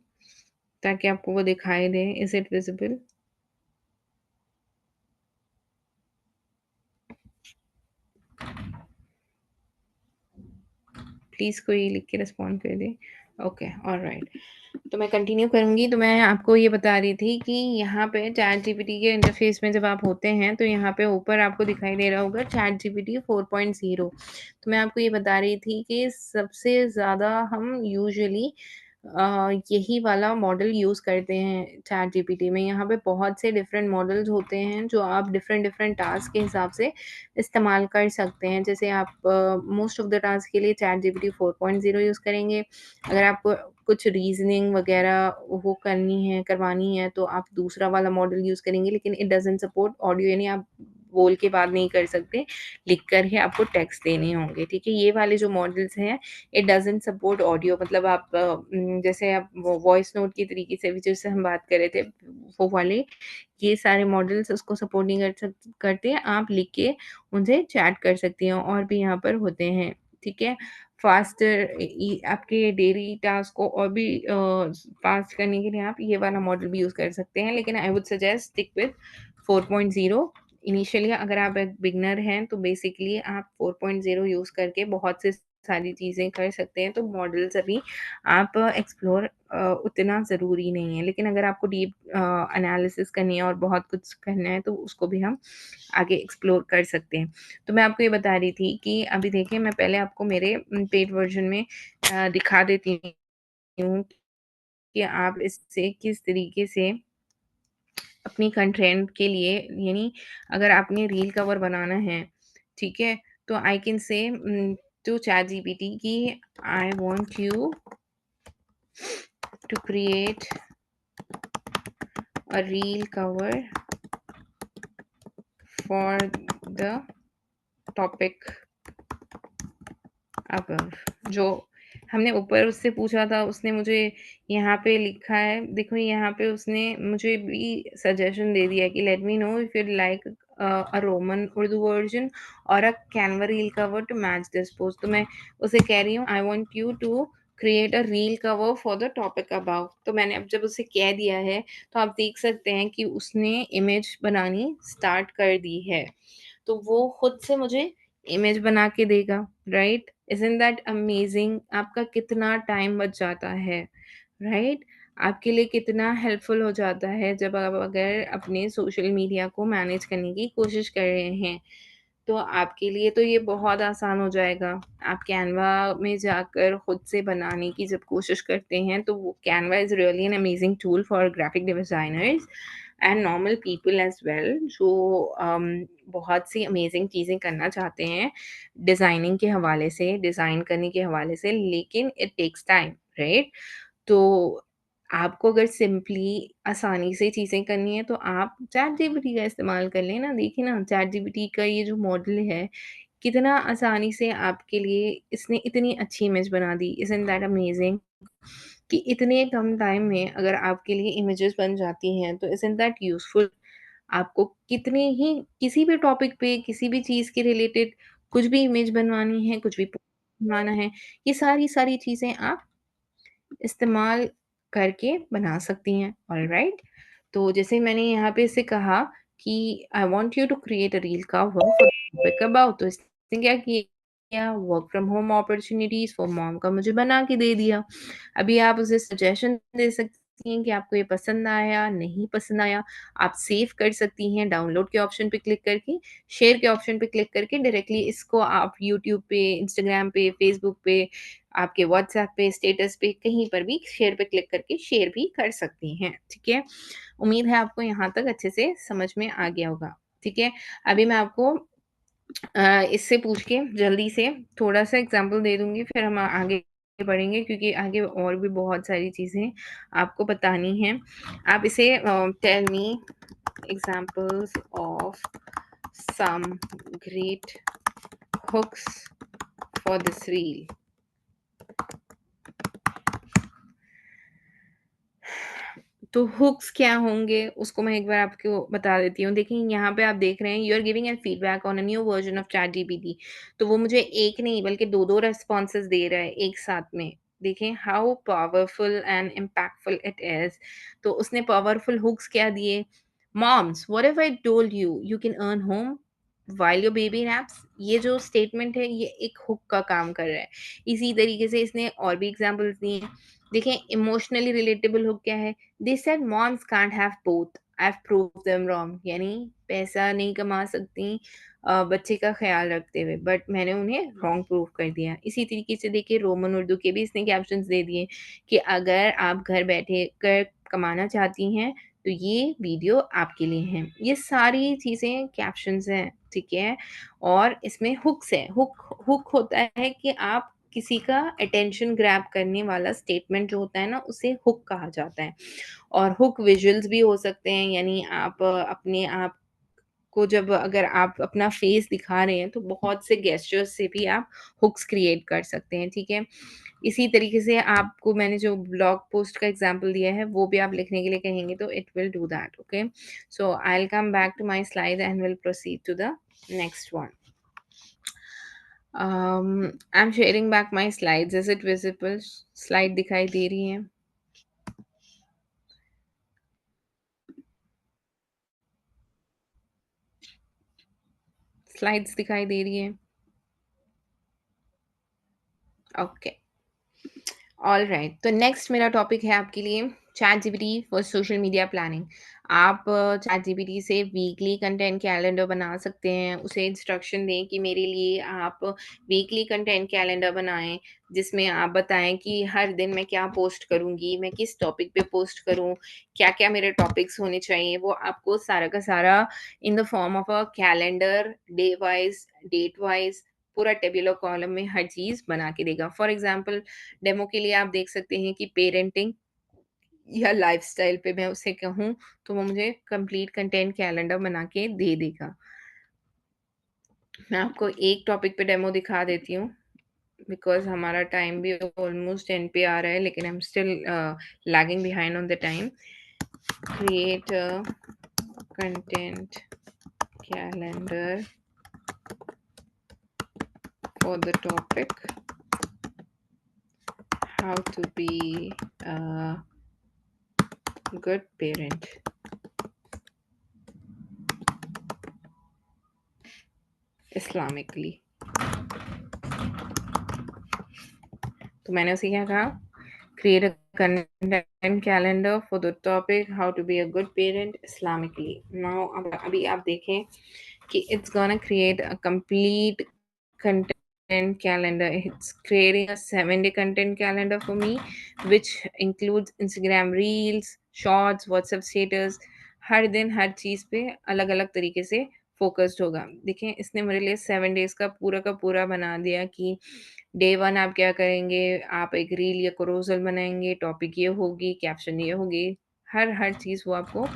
ताकि आपको वो दिखाई दे। Is it visible? प्लीज़ कोई लिख के रिस्पॉन्ड कर दे। Okay, alright. तो मैं कंटिन्यू करूँगी, तो मैं आपको ये बता रही थी कि यहाँ पे चैट जीपीटी के इंटरफ़ेस में जब आप होते हैं, तो यहाँ पे ऊपर आपको दिखाई दे रहा होगा चैट जीपीटी 4.0। तो मैं आपको ये बता रही थी कि सबसे ज़्यादा हम यूजुअली यही वाला मॉडल यूज़ करते हैं चैट जीपीटी में। यहाँ पे बहुत से डिफरेंट मॉडल्स होते हैं, जो आप डिफरेंट डिफरेंट टास्क के हिसाब से इस्तेमाल कर सकते हैं। जैसे आप मोस्ट ऑफ द टास्क के लिए चैट जीपीटी 4.0 यूज़ करेंगे। अगर आपको कुछ रीज़निंग वग़ैरह वो करवानी है, तो आप दूसरा वाला मॉडल यूज़ करेंगे, लेकिन इट डज़न्ट सपोर्ट ऑडियो, यानी आप बोल के बात नहीं कर सकते, लिख कर ही आपको टेक्स्ट देने होंगे, ठीक है? ये वाले जो मॉडल्स हैं, इट डज़न्ट सपोर्ट ऑडियो, मतलब आप जैसे आप वो वॉइस नोट की तरीके से भी जैसे हम बात कर रहे थे, वो वाले ये सारे मॉडल्स उसको सपोर्ट नहीं करते। आप लिख के उनसे चैट कर सकती हैं, और भी यहाँ पर होते हैं, ठीक है? फास्टर आपके डेली टास्क को और भी फास्ट करने के लिए आप ये वाला मॉडल भी यूज़ कर सकते हैं, लेकिन I would suggest stick with 4.0। Initially अगर आप एक बिगिनर हैं, तो बेसिकली आप 4.0 यूज़ करके बहुत से सारी चीज़ें कर सकते हैं, तो मॉडल्स अभी आप एक्सप्लोर उतना ज़रूरी नहीं है। लेकिन अगर आपको डीप एनालिसिस करनी है और बहुत कुछ करना है, तो उसको भी हम आगे एक्सप्लोर कर सकते हैं। तो मैं आपको ये बता रही थी कि अभी देखिए, मैं पहले आपको मेरे पेड वर्ज़न में दिखा देती हूँ कि आप इससे किस तरीके से अपनी कंटेंट के लिए, यानी अगर आपने रील कवर बनाना है, ठीक है? तो I can say to ChatGPT कि I want you to create a reel cover for the topic above, जो हमने ऊपर उससे पूछा था, उसने मुझे यहाँ पे लिखा है, देखो यहाँ पे उसने मुझे भी सजेशन दे दिया कि let me know if you like a Roman Urdu version or a Canva reel cover to match this post. तो मैं उसे कह रही हूँ I want you to create a reel cover for the topic about. तो मैंने अब जब उसे कह दिया है, तो आप देख सकते हैं कि उसने इमेज बनानी स्टार्ट कर दी है। तो वो खुद से मुझे इमेज बना के देगा, राइट? Isn't that amazing? आपका कितना टाइम बच जाता है, राइट? आपके लिए कितना हेल्पफुल हो जाता है जब आप अगर अपने सोशल मीडिया को मैनेज करने की कोशिश कर रहे हैं। तो आपके लिए तो ये बहुत आसान हो जाएगा। आप कैनवा में जाकर खुद से बनाने की जब कोशिश करते हैं, तो वो Canva is really an amazing tool for graphic designers and normal people as well जो बहुत सी अमेज़िंग चीज़ें करना चाहते हैं, डिज़ाइनिंग के हवाले से, डिज़ाइन करने के हवाले से, लेकिन इट टेक्स टाइम, राइट? तो आपको अगर सिंपली आसानी से चीज़ें करनी है, तो आप चैट जीपीटी का इस्तेमाल कर लें ना। देखिए ना, चैट जीपीटी का ये जो मॉडल है, कितना आसानी से आपके लिए इसने इतनी अच्छी इमेज बना दी। Isn't that amazing? कि इतने कम टाइम में अगर आपके लिए इमेजेस बन जाती हैं, तो इज़न्ट दैट यूज़फुल? आपको कितने ही किसी भी टॉपिक पे, किसी भी चीज़ के रिलेटेड कुछ भी इमेज बनवानी है, कुछ भी बनवाना है, ये सारी चीज़ें आप इस्तेमाल करके बना सकती हैं, ऑलराइट? तो जैसे मैंने यहाँ पे इसे कहा कि I want you to create a reel cover for topic about, तो इसने क्या किया, work from home opportunities for mom का मुझे बना के दे दिया। अभी आप उसे सजेशन दे सकती हैं कि आपको ये पसंद आया, नहीं पसंद आया। आप सेव कर सकती हैं डाउनलोड के ऑप्शन पे क्लिक करके, शेयर के ऑप्शन पे क्लिक करके डायरेक्टली इसको आप यूट्यूब पे, इंस्टाग्राम पे, फेसबुक पे, आपके व्हाट्सएप पे, स्टेटस पे, कहीं पर भी शेयर पे क्लिक करके शेयर भी कर सकती हैं, ठीक है? उम्मीद है आपको यहाँ तक अच्छे से समझ में आ गया होगा, ठीक है? अभी मैं आपको इससे पूछ के जल्दी से थोड़ा-सा एग्ज़ाम्पल दे दूँगी, फिर हम आगे बढ़ेंगे क्योंकि आगे और भी बहुत सारी चीज़ें आपको बतानी हैं। आप इसे tell me examples of some great hooks for this reel। तो हुक्स क्या होंगे, उसको मैं एक बार आपको बता देती हूँ। देखिए, यहाँ पे आप देख रहे हैं, you are giving an feedback on a new version of ChatGPT. तो वो मुझे 1 नहीं बल्कि 2-2 रिस्पॉन्सेज़ दे रहा है एक साथ में। देखें how powerful and impactful it is. तो उसने पावरफुल हुक्स क्या दिए, moms what if I told you you can earn home while your baby naps. ये जो स्टेटमेंट है, ये एक हुक का काम कर रहा है। इसी तरीके से इसने और भी एग्ज़ाम्पल्स दिए हैं। देखें, इमोशनली रिलेटेबल हुक क्या है, they said moms can't have both, I have proved them wrong. यानी पैसा नहीं कमा सकती बच्चे का ख्याल रखते हुए, बट मैंने उन्हें रॉन्ग प्रूव कर दिया। इसी तरीके से देखिए, रोमन उर्दू के भी इसने कैप्शंस दे दिए कि अगर आप घर बैठे कर कमाना चाहती हैं, तो ये वीडियो आपके लिए है। ये सारी चीज़ें कैप्शंस हैं, ठीक है? और इसमें हुक्स है। हुक हुक होता है कि आप किसी का अटेंशन ग्रैब करने वाला स्टेटमेंट जो होता है ना, उसे हुक कहा जाता है। और हुक विजुअल्स भी हो सकते हैं, यानी आप अपने आप को जब अगर आप अपना फेस दिखा रहे हैं, तो बहुत से गेस्चर्स से भी आप हुक्स क्रिएट कर सकते हैं, ठीक है? इसी तरीके से आपको मैंने जो ब्लॉग पोस्ट का एग्ज़ाम्पल दिया है, वो भी आप लिखने के लिए कहेंगे तो it will do that, okay? So I will come back to my slide and will proceed to the next one. I'm sharing back my slides. Is it visible? Slide दिखाई दे रही है? स्लाइड्स दिखाई दे रही है? ओके। ऑलराइट, तो next मेरा टॉपिक है आपके लिए chat GPT for social media planning. आप चैट जीपीटी से वीकली कंटेंट कैलेंडर बना सकते हैं। उसे इंस्ट्रक्शन दें कि मेरे लिए आप वीकली कंटेंट कैलेंडर बनाएं, जिसमें आप बताएं कि हर दिन मैं क्या पोस्ट करूंगी, मैं किस टॉपिक पे पोस्ट करूं, क्या क्या मेरे टॉपिक्स होने चाहिए। वो आपको सारा का सारा in the form of a calendar, day wise, date wise, पूरा टेबुलर कॉलम में हर चीज़ बना के देगा। फॉर एग्जाम्पल, डेमो के लिए आप देख सकते हैं कि पेरेंटिंग या लाइफ़स्टाइल पे मैं उसे कहूँ, तो वो मुझे कंप्लीट कंटेंट कैलेंडर बना के दे देगा। मैं आपको एक टॉपिक पे डेमो दिखा देती हूँ। बिकॉज़ हमारा टाइम भी ऑलमोस्ट एंड पे आ रहा है, लेकिन I am still lagging behind on the time. Create a content calendar for the topic how to be a good parent Islamically। तो मैंने उसे क्या कहा, create a content calendar for the topic how to be a good parent Islamically। now अभी आप देखें कि it's gonna create a complete content calendar। It's creating a 7-day content calendar for me, which includes Instagram reels, shorts, WhatsApp status। हर दिन हर चीज़ पे अलग अलग तरीके से फोकस्ड होगा। देखें, इसने मेरे लिए 7 डेज का पूरा बना दिया कि डे वन आप क्या करेंगे, आप एक रील या क्रोजल बनाएंगे, टॉपिक ये होगी, कैप्शन ये होगी, हर चीज़ वो आपको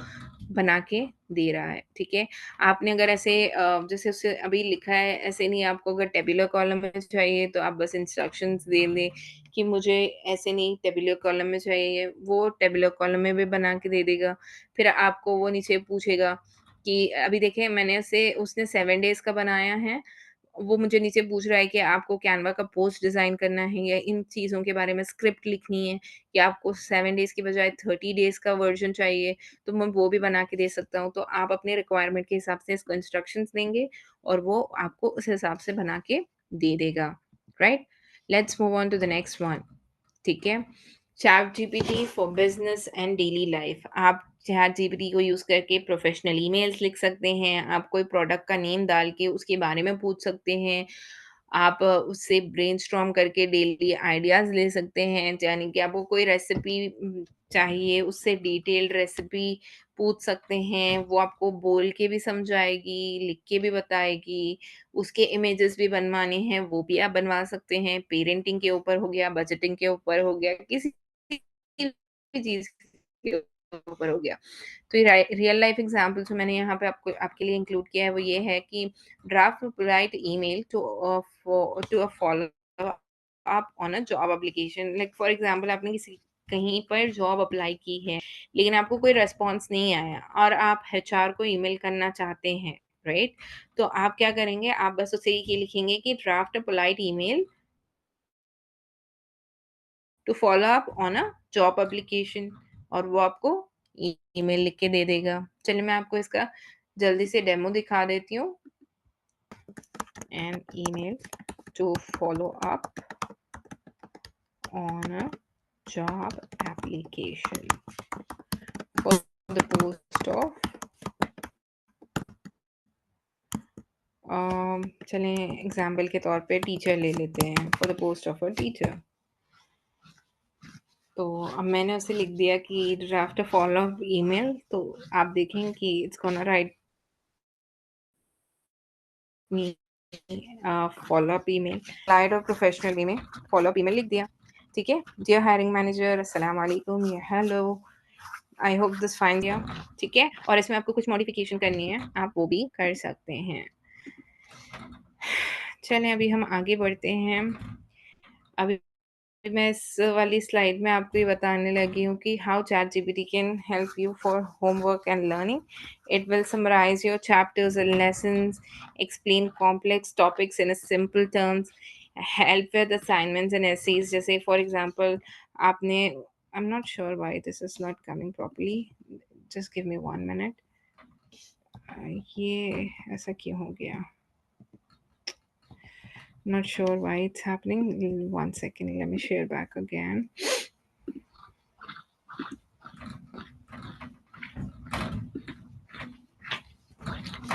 बना के दे रहा है। ठीक है, आपने अगर ऐसे जैसे उससे अभी लिखा है, ऐसे नहीं, आपको अगर टेबुलर कॉलम में चाहिए तो आप बस इंस्ट्रक्शंस दे दें कि मुझे ऐसे नहीं टेबुलर कॉलम में चाहिए, वो टेबुलर कॉलम में भी बना के दे देगा। फिर आपको वो नीचे पूछेगा कि अभी देखें, मैंने उसे उसने 7 डेज़ का बनाया है, वो मुझे नीचे पूछ रहा है कि आपको कैनवा का पोस्ट डिज़ाइन करना है या इन चीज़ों के बारे में स्क्रिप्ट लिखनी है, या आपको 7 डेज़ की बजाय 30 डेज़ का वर्ज़न चाहिए, तो मैं वो भी बना के दे सकता हूँ। तो आप अपने रिक्वायरमेंट के हिसाब से इसको इंस्ट्रक्शंस देंगे और वो आपको उस हिसाब से बना के दे देगा, right? Let's move on to the next one. ठीक है? Chat GPT for business and daily life. आप चैट जीपीटी को यूज़ करके प्रोफ़ेशनल ईमेल्स लिख सकते हैं, आप कोई प्रोडक्ट का नेम डाल के उसके बारे में पूछ सकते हैं, आप उससे ब्रेनस्टॉर्म करके डेली आइडियाज़ ले सकते हैं, यानी कि आपको कोई रेसिपी चाहिए, उससे डिटेल्ड रेसिपी पूछ सकते हैं, वो आपको बोल के भी समझाएगी, लिख के भी बताएगी, उसके इमेजेस भी बनवाने हैं, वो भी आप बनवा सकते हैं, पेरेंटिंग के ऊपर हो गया, बजटिंग के ऊपर हो गया, किसी भी चीज़ के ऊपर हो गया। तो ये रियल लाइफ एग्जांपल जो मैंने यहाँ पे आपको आपके लिए इंक्लूड किया है वो ये है कि draft write email to a follow up on a job application. Like for example, आपने किसी कहीं पर जॉब अप्लाई की है, लेकिन आपको कोई रिस्पॉन्स नहीं आया और आप एचआर को ईमेल करना चाहते हैं, राइट? तो आप क्या करेंगे, आप बस उसे ये लिखेंगे कि draft a polite email to follow up on a job application, और वो आपको ईमेल लिख के दे देगा। चलिए मैं आपको इसका जल्दी से डेमो दिखा देती हूँ। An email to follow up on a job application for the post of चलें एग्जाम्पल के तौर पे टीचर ले लेते हैं, for the post of a teacher. तो अब मैंने उसे लिख दिया कि draft a follow up email, तो आप देखें कि it's gonna write me follow up email, client और professional email, follow up email लिख दिया। ठीक है, डियर हायरिंग मैनेजर, अस्सलाम वालेकुम, या hello, I hope this fine दिया। ठीक है, और इसमें आपको कुछ मॉडिफिकेशन करनी है, आप वो भी कर सकते हैं। चलें अभी हम आगे बढ़ते हैं। अभी मैं इस वाली स्लाइड में आपको ये बताने लगी हूँ कि how chat GPT can help you for homework and learning. It will summarise your chapters and lessons, explain complex topics in simple terms, help with assignments and essays. जैसे फॉर एग्जांपल आपने, I am not sure why this is not coming properly, just give me 1 minute. ये ऐसा क्यों हो गया? Not sure why it's happening. 1 second, let me share back again.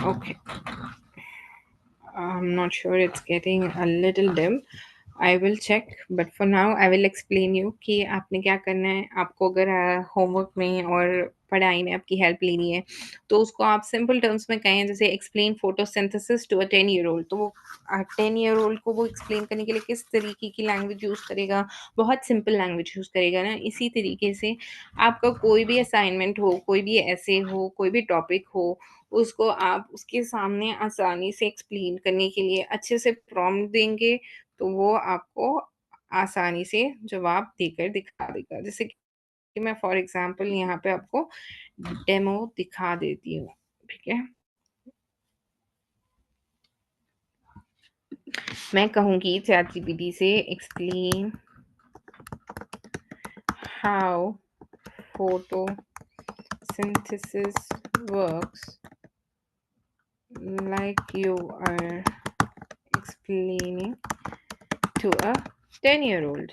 Okay, I'm not sure, it's getting a little dim. I will check, but for now I will explain you कि आपने क्या करना है। आपको अगर होमवर्क में और पढ़ाई में आपकी हेल्प लेनी है, तो उसको आप सिंपल टर्म्स में कहें, जैसे explain photosynthesis to a 10 year old. तो वो 10 ईयर ओल्ड को वो एक्सप्लेन करने के लिए किस तरीके की लैंग्वेज यूज़ करेगा, बहुत सिंपल लैंग्वेज यूज़ करेगा ना। इसी तरीके से आपका कोई भी असाइनमेंट हो, कोई भी ऐसे हो, कोई भी टॉपिक हो, उसको आप उसके सामने आसानी से एक्सप्लेन करने के लिए अच्छे से प्रॉम्प्ट देंगे, तो वो आपको आसानी से जवाब देकर दिखा देगा। जैसे कि मैं फॉर एग्ज़ाम्पल यहाँ पे आपको डेमो दिखा देती हूँ, ठीक है? मैं कहूँगी चैटजीपीटी से explain how photosynthesis works like you are explaining to a 10-year-old।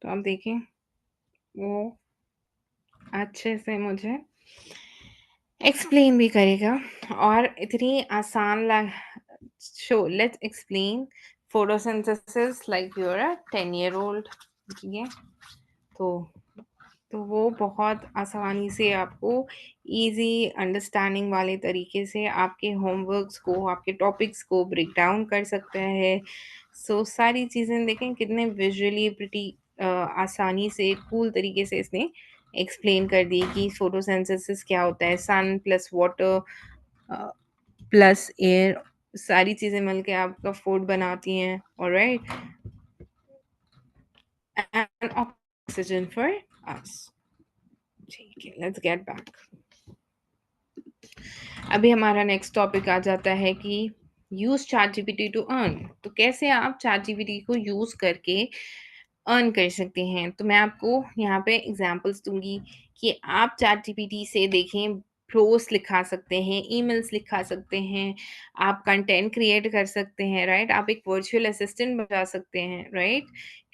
तो आप देखें वो अच्छे से मुझे एक्सप्लेन भी करेगा और इतनी आसान लग so let's explain photosynthesis like you are a 10-year-old। ठीक है? तो वो बहुत आसानी से आपको ईज़ी अंडरस्टैंडिंग वाले तरीके से आपके होमवर्क्स को, आपके टॉपिक्स को ब्रेक डाउन कर सकता है। सारी चीज़ें देखें कितने विजुअली प्रिटी आसानी से कूल तरीके से इसने एक्सप्लेन कर दी कि फोटोसिंथेसिस क्या होता है, सन प्लस वाटर प्लस एयर सारी चीज़ें मिलके आपका फूड बनाती हैं, alright? And oxygen for us. ठीक है, लेट्स गेट बैक। अभी हमारा नेक्स्ट टॉपिक आ जाता है कि use chat GPT to earn. तो कैसे आप चैट जीपीटी को यूज करके अर्न कर सकते हैं। तो मैं आपको यहाँ पे एग्जांपल्स दूंगी कि आप चैट जीपीटी से देखें पोस्ट लिखा सकते हैं, ईमेल्स लिखा सकते हैं, आप कंटेंट क्रिएट कर सकते हैं, राइट? आप एक वर्चुअल असिस्टेंट बना सकते हैं, राइट?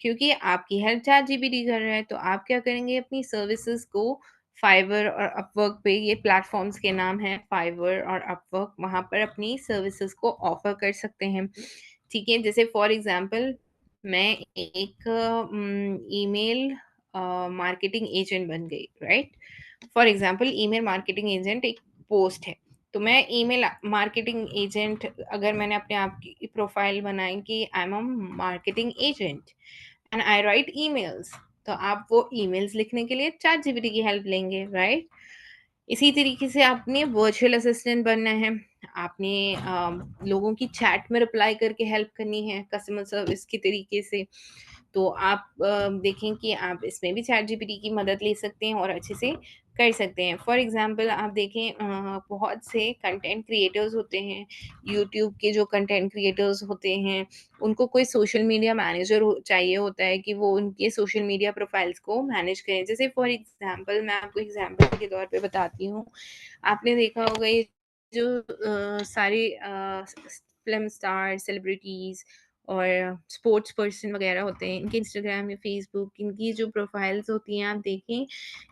क्योंकि आपकी हेल्प चैट जीपीटी कर रहा है, तो आप क्या करेंगे अपनी सर्विसेज को फाइवर और अपवर्क पे, ये प्लेटफॉर्म्स के नाम हैं फाइवर और अपवर्क, वहाँ पर अपनी सर्विसेज को ऑफर कर सकते हैं। ठीक है? जैसे फॉर एग्जांपल मैं एक ईमेल मार्केटिंग एजेंट बन गई, right? For example email marketing agent एक पोस्ट है, तो मैं ईमेल मार्केटिंग एजेंट अगर मैंने अपने आप की प्रोफाइल बनाई कि I am a marketing agent and I right emails, तो आप वो ईमेल्स लिखने के लिए चैट जीपीटी की हेल्प लेंगे, राइट? इसी तरीके से आपने वर्चुअल असिस्टेंट बनना है, आपने लोगों की चैट में रिप्लाई करके हेल्प करनी है कस्टमर सर्विस के तरीके से, तो आप देखें कि आप इसमें भी चैट जीपीटी की मदद ले सकते हैं और अच्छे से कर सकते हैं। फॉर एग्जांपल आप देखें बहुत से कंटेंट क्रिएटर्स होते हैं, यूट्यूब के जो कंटेंट क्रिएटर्स होते हैं, उनको कोई सोशल मीडिया मैनेजर चाहिए होता है कि वो उनके सोशल मीडिया प्रोफाइल्स को मैनेज करें। जैसे फॉर एग्जांपल मैं आपको एग्जांपल के तौर पे बताती हूँ, आपने देखा होगा ये जो सारे फिल्म स्टार सेलिब्रिटीज़ और स्पोर्ट्स पर्सन वगैरह होते हैं, इनके इंस्टाग्राम या फेसबुक इनकी जो प्रोफाइल्स होती हैं आप देखें,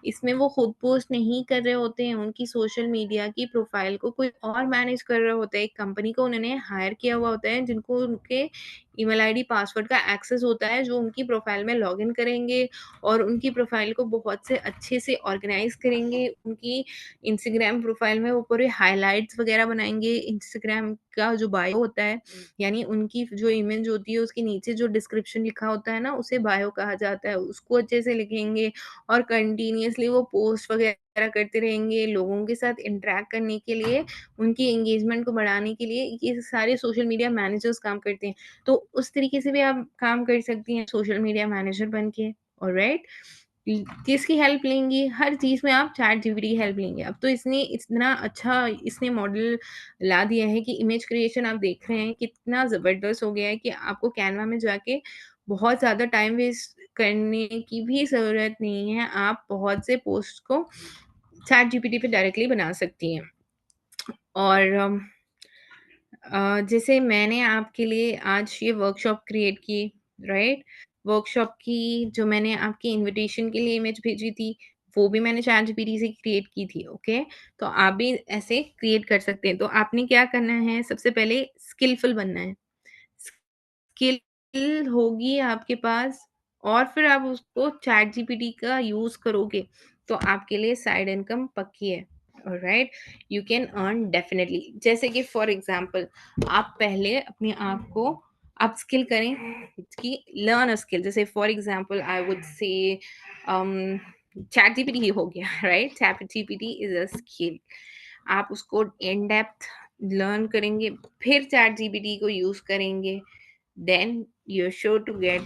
इसमें वो खुद पोस्ट नहीं कर रहे होते हैं, उनकी सोशल मीडिया की प्रोफाइल को कोई और मैनेज कर रहा होता है। एक कंपनी को उन्होंने हायर किया हुआ होता है जिनको उनके ईमेल आईडी पासवर्ड का एक्सेस होता है, जो उनकी प्रोफाइल में लॉगिन करेंगे और उनकी प्रोफाइल को बहुत से अच्छे से ऑर्गेनाइज करेंगे। उनकी इंस्टाग्राम प्रोफाइल में वो पूरे हाइलाइट्स वगैरह बनाएँगे, इंस्टाग्राम का जो बायो होता है, यानी उनकी जो इमेज होती है उसके नीचे जो डिस्क्रिप्शन लिखा होता है ना, उसे बायो कहा जाता है, उसको अच्छे से लिखेंगे और कंटिन्यूअसली वो पोस्ट वगैरह करते रहेंगे, लोगों के साथ इंटरैक्ट करने के लिए, उनकी एंगेजमेंट को बढ़ाने के लिए ये सारे सोशल मीडिया मैनेजर्स काम करते हैं। तो उस तरीके से भी आप काम कर सकती हैं सोशल मीडिया मैनेजर बन के, ऑलराइट? किसकी हेल्प लेंगी? हर चीज़ में आप चैट जीपीटी की हेल्प लेंगे। अब तो इसने इतना अच्छा इसने मॉडल ला दिया है कि इमेज क्रिएशन आप देख रहे हैं कितना ज़बरदस्त हो गया है कि आपको कैनवा में जाके बहुत ज़्यादा टाइम वेस्ट करने की भी ज़रूरत नहीं है। आप बहुत से पोस्ट को चैट जीपीटी पे डायरेक्टली बना सकती हैं। और जैसे मैंने आपके लिए आज ये वर्कशॉप क्रिएट की, राइट? वर्कशॉप की जो मैंने आपकी इन्विटेशन के लिए इमेज भेजी थी, वो भी मैंने चैट जीपीटी से क्रिएट की थी, ओके? तो आप भी ऐसे क्रिएट कर सकते हैं। तो आपने क्या करना है, सबसे पहले स्किलफुल बनना है। स्किल होगी आपके पास और फिर आप उसको चैट जीपीटी का यूज़ करोगे, तो आपके लिए साइड इनकम पक्की है, alright? You can earn definitely. जैसे कि फॉर एग्ज़ाम्पल आप पहले अपने आप को अपस्किल करें कि लर्न अ स्किल। जैसे for example I would say ChatGPT ही हो गया, right? ChatGPT is a skill. आप उसको इन डेप्थ लर्न करेंगे, फिर चैट जीपीटी को यूज़ करेंगे, then you are sure to get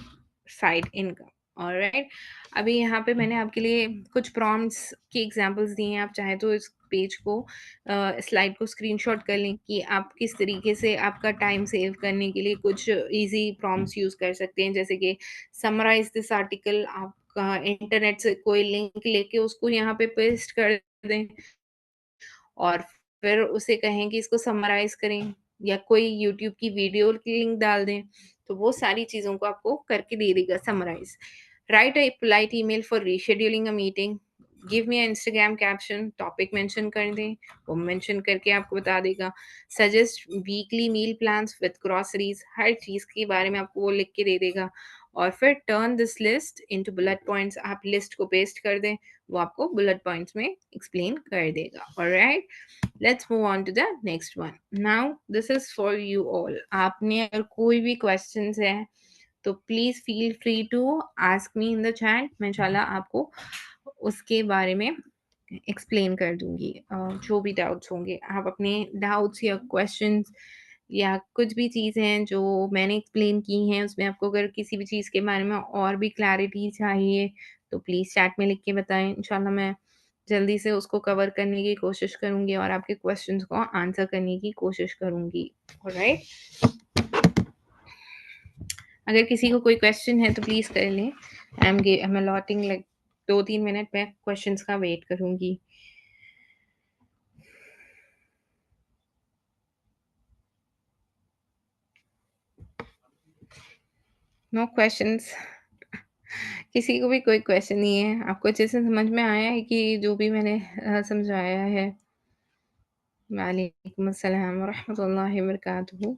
side income. Alright, अभी यहाँ पे मैंने आपके लिए कुछ प्रॉम्प्ट्स की एग्जांपल्स दिए हैं। आप चाहें तो इस पेज को स्लाइड को स्क्रीनशॉट कर लें कि आप किस तरीके से आपका टाइम सेव करने के लिए कुछ इजी प्रॉम्प्ट्स यूज़ कर सकते हैं। जैसे कि समराइज दिस आर्टिकल, आपका इंटरनेट से कोई लिंक लेके उसको यहाँ पे पेस्ट कर दें और फिर उसे कहें कि इसको समराइज़ करें, या कोई यूट्यूब की वीडियो की लिंक डाल दें, तो वो सारी चीज़ों को आपको करके दे देगा summarise. Write a polite email for rescheduling a meeting, give me a Instagram caption, topic mention कर दें, वो मेंशन करके आपको बता देगा। Suggest weekly meal plans with groceries, हर चीज़ के बारे में आपको वो लिख के दे देगा। और फिर turn this list into bullet points, आप लिस्ट को पेस्ट कर दें, वो आपको बुलेट पॉइंट्स में एक्सप्लेन कर देगा। Alright, let's move on to the next one. Now this is for you all. आपने अगर कोई भी क्वेश्चंस है तो please feel free to ask me in the chat. मैं इंशाल्लाह आपको उसके बारे में एक्सप्लेन कर दूंगी। जो भी डाउट्स होंगे, आप अपने डाउट्स या क्वेश्चंस या कुछ भी चीज़ें हैं जो मैंने एक्सप्लेन की हैं, उसमें आपको अगर किसी भी चीज़ के बारे में और भी क्लैरिटी चाहिए तो प्लीज़ चैट में लिख के बताएं। इंशाल्लाह मैं जल्दी से उसको कवर करने की कोशिश करूंगी और आपके क्वेश्चंस को आंसर करने की कोशिश करूंगी। ऑलराइट, अगर किसी को कोई क्वेश्चन है तो प्लीज़ कर लें। I am allotting like 2-3 minute में क्वेश्चंस का वेट करूंगी। नो क्वेश्चंस, किसी को भी कोई क्वेश्चन नहीं है? आपको अच्छे से समझ में आया है कि जो भी मैंने समझाया है? वालेकुम अस्सलाम व रहमतुल्लाहि व बरकातुहू।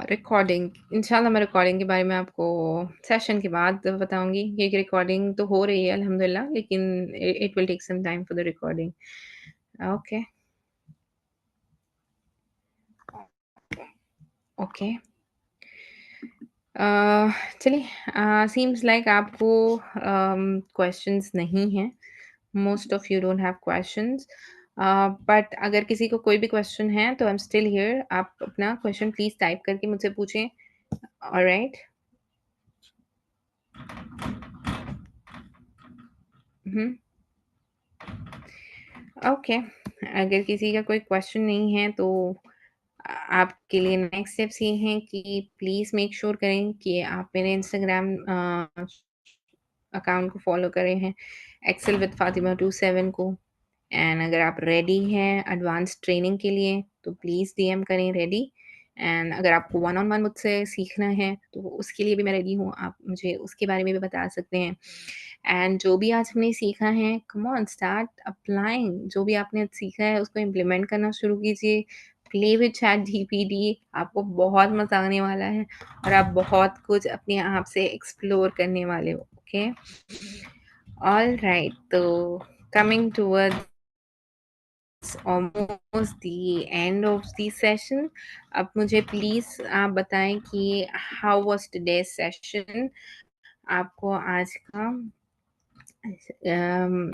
रिकॉर्डिंग, इंशाल्लाह मैं रिकॉर्डिंग के बारे में आपको सेशन के बाद बताऊँगी, क्योंकि रिकॉर्डिंग तो हो रही है अल्हम्दुलिल्लाह, लेकिन it will take some time for the recording. Okay, okay. Uh, चलिए, सीम्स लाइक आपको क्वेश्चंस नहीं हैं। Most of you don't have questions, but अगर किसी को कोई भी क्वेश्चन है तो आई एम स्टिल हियर। आप अपना क्वेश्चन प्लीज़ टाइप करके मुझसे पूछें। ऑलराइट। हुँ, ओके। अगर किसी का कोई क्वेश्चन नहीं है तो आपके लिए नेक्स्ट स्टेप्स ये हैं कि प्लीज़ मेक श्योर करें कि आप मेरे इंस्टाग्राम अकाउंट को फॉलो करे हैं, एक्सेल विद फातिमा 27 को। एंड अगर आप रेडी हैं एडवांस ट्रेनिंग के लिए तो प्लीज़ डीएम करें रेडी। एंड अगर आपको वन ऑन वन मुझसे सीखना है तो उसके लिए भी मैं रेडी हूँ, आप मुझे उसके बारे में भी बता सकते हैं। एंड जो भी आज हमने सीखा है, कम ऑन स्टार्ट अप्लाइंग। जो भी आपने आज सीखा है उसको इम्प्लीमेंट करना शुरू कीजिए। प्ले विद चैट जीपीटी, आपको बहुत मज़ा आने वाला है और आप बहुत कुछ अपने आप से एक्सप्लोर करने वाले हो। ओके, ऑलराइट, तो coming towards almost the end of the session. अब मुझे प्लीज़ आप बताएं कि हाउ वाज टुडेज सेशन? आपको आज का अम,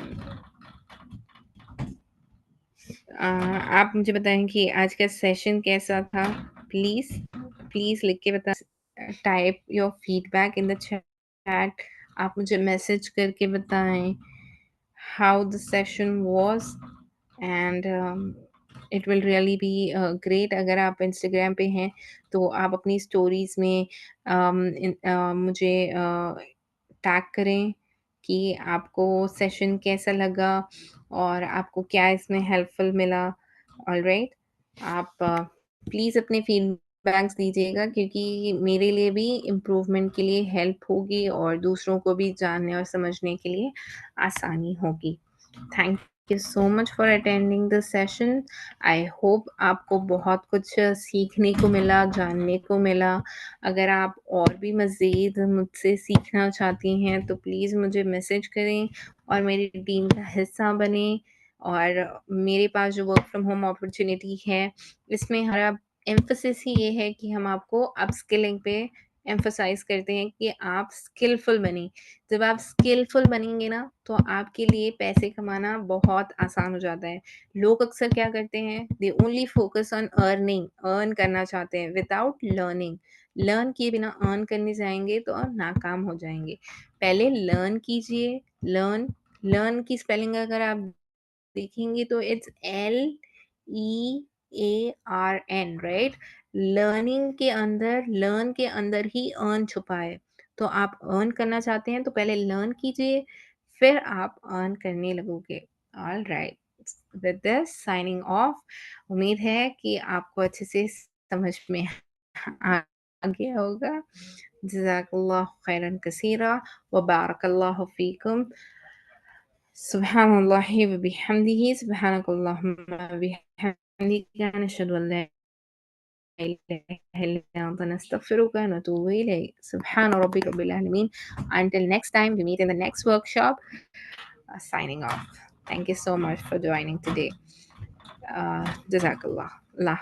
आप मुझे बताएं कि आज का सेशन कैसा था? प्लीज़, प्लीज़ लिख के बता। Type your feedback in the chat. आप मुझे मैसेज करके बताएं how the session was. And it will really be great. अगर आप इंस्टाग्राम पे हैं तो आप अपनी स्टोरीज में मुझे टैग करें कि आपको सेशन कैसा लगा और आपको क्या इसमें हेल्पफुल मिला। ऑलराइट, आप प्लीज़ अपने फीडबैक्स दीजिएगा, क्योंकि मेरे लिए भी इम्प्रूवमेंट के लिए हेल्प होगी और दूसरों को भी जानने और समझने के लिए आसानी होगी। Thank you so much for attending this session. I hope आपको बहुत कुछ सीखने को मिला, जानने को मिला। अगर आप और भी मज़ीद मुझसे सीखना चाहती हैं तो प्लीज़ मुझे मैसेज करें और मेरी टीम का हिस्सा बनें। और मेरे पास जो वर्क फ्रॉम होम अपॉर्चुनिटी है, इसमें हमारा एम्फसिस ही ये है कि हम आपको अपस्किलिंग पे एम्फसाइज़ करते हैं कि आप स्किलफुल बनें। जब आप स्किलफुल बनेंगे ना, तो आपके लिए पैसे कमाना बहुत आसान हो जाता है। लोग अक्सर क्या करते हैं, they only focus on earning, earn करना चाहते हैं विदाउट लर्निंग। लर्न किए बिना अर्न करने जाएँगे तो नाकाम हो जाएँगे। पहले लर्न कीजिए, लर्न लर्न की स्पेलिंग अगर आप देखेंगे तो इट्स LEARN, राइट? लर्निंग के अंदर, लर्न के अंदर ही अर्न छुपा है। तो आप अर्न करना चाहते हैं तो पहले लर्न कीजिए, फिर आप अर्न करने लगोगे। Alright, with this signing off. उम्मीद है कि आपको अच्छे से समझ में आ गया होगा। जज़ाकल्लाह खैरन कसीरा व बारकल्लाहु फीकुम। सुब्हानल्लाहि व बिहम्दिही, सुब्हानकल्लाहुम्मा व बिहम्दिका, नशहदु अन ला इलाहा इल्ला अंता, नस्तगफिरुका व नतूबु इलैक। Subhana rabbika rabbil alamin. Until next time, we meet in the next workshop. Signing off. Thank you so much for joining today. Jazakallah. Allah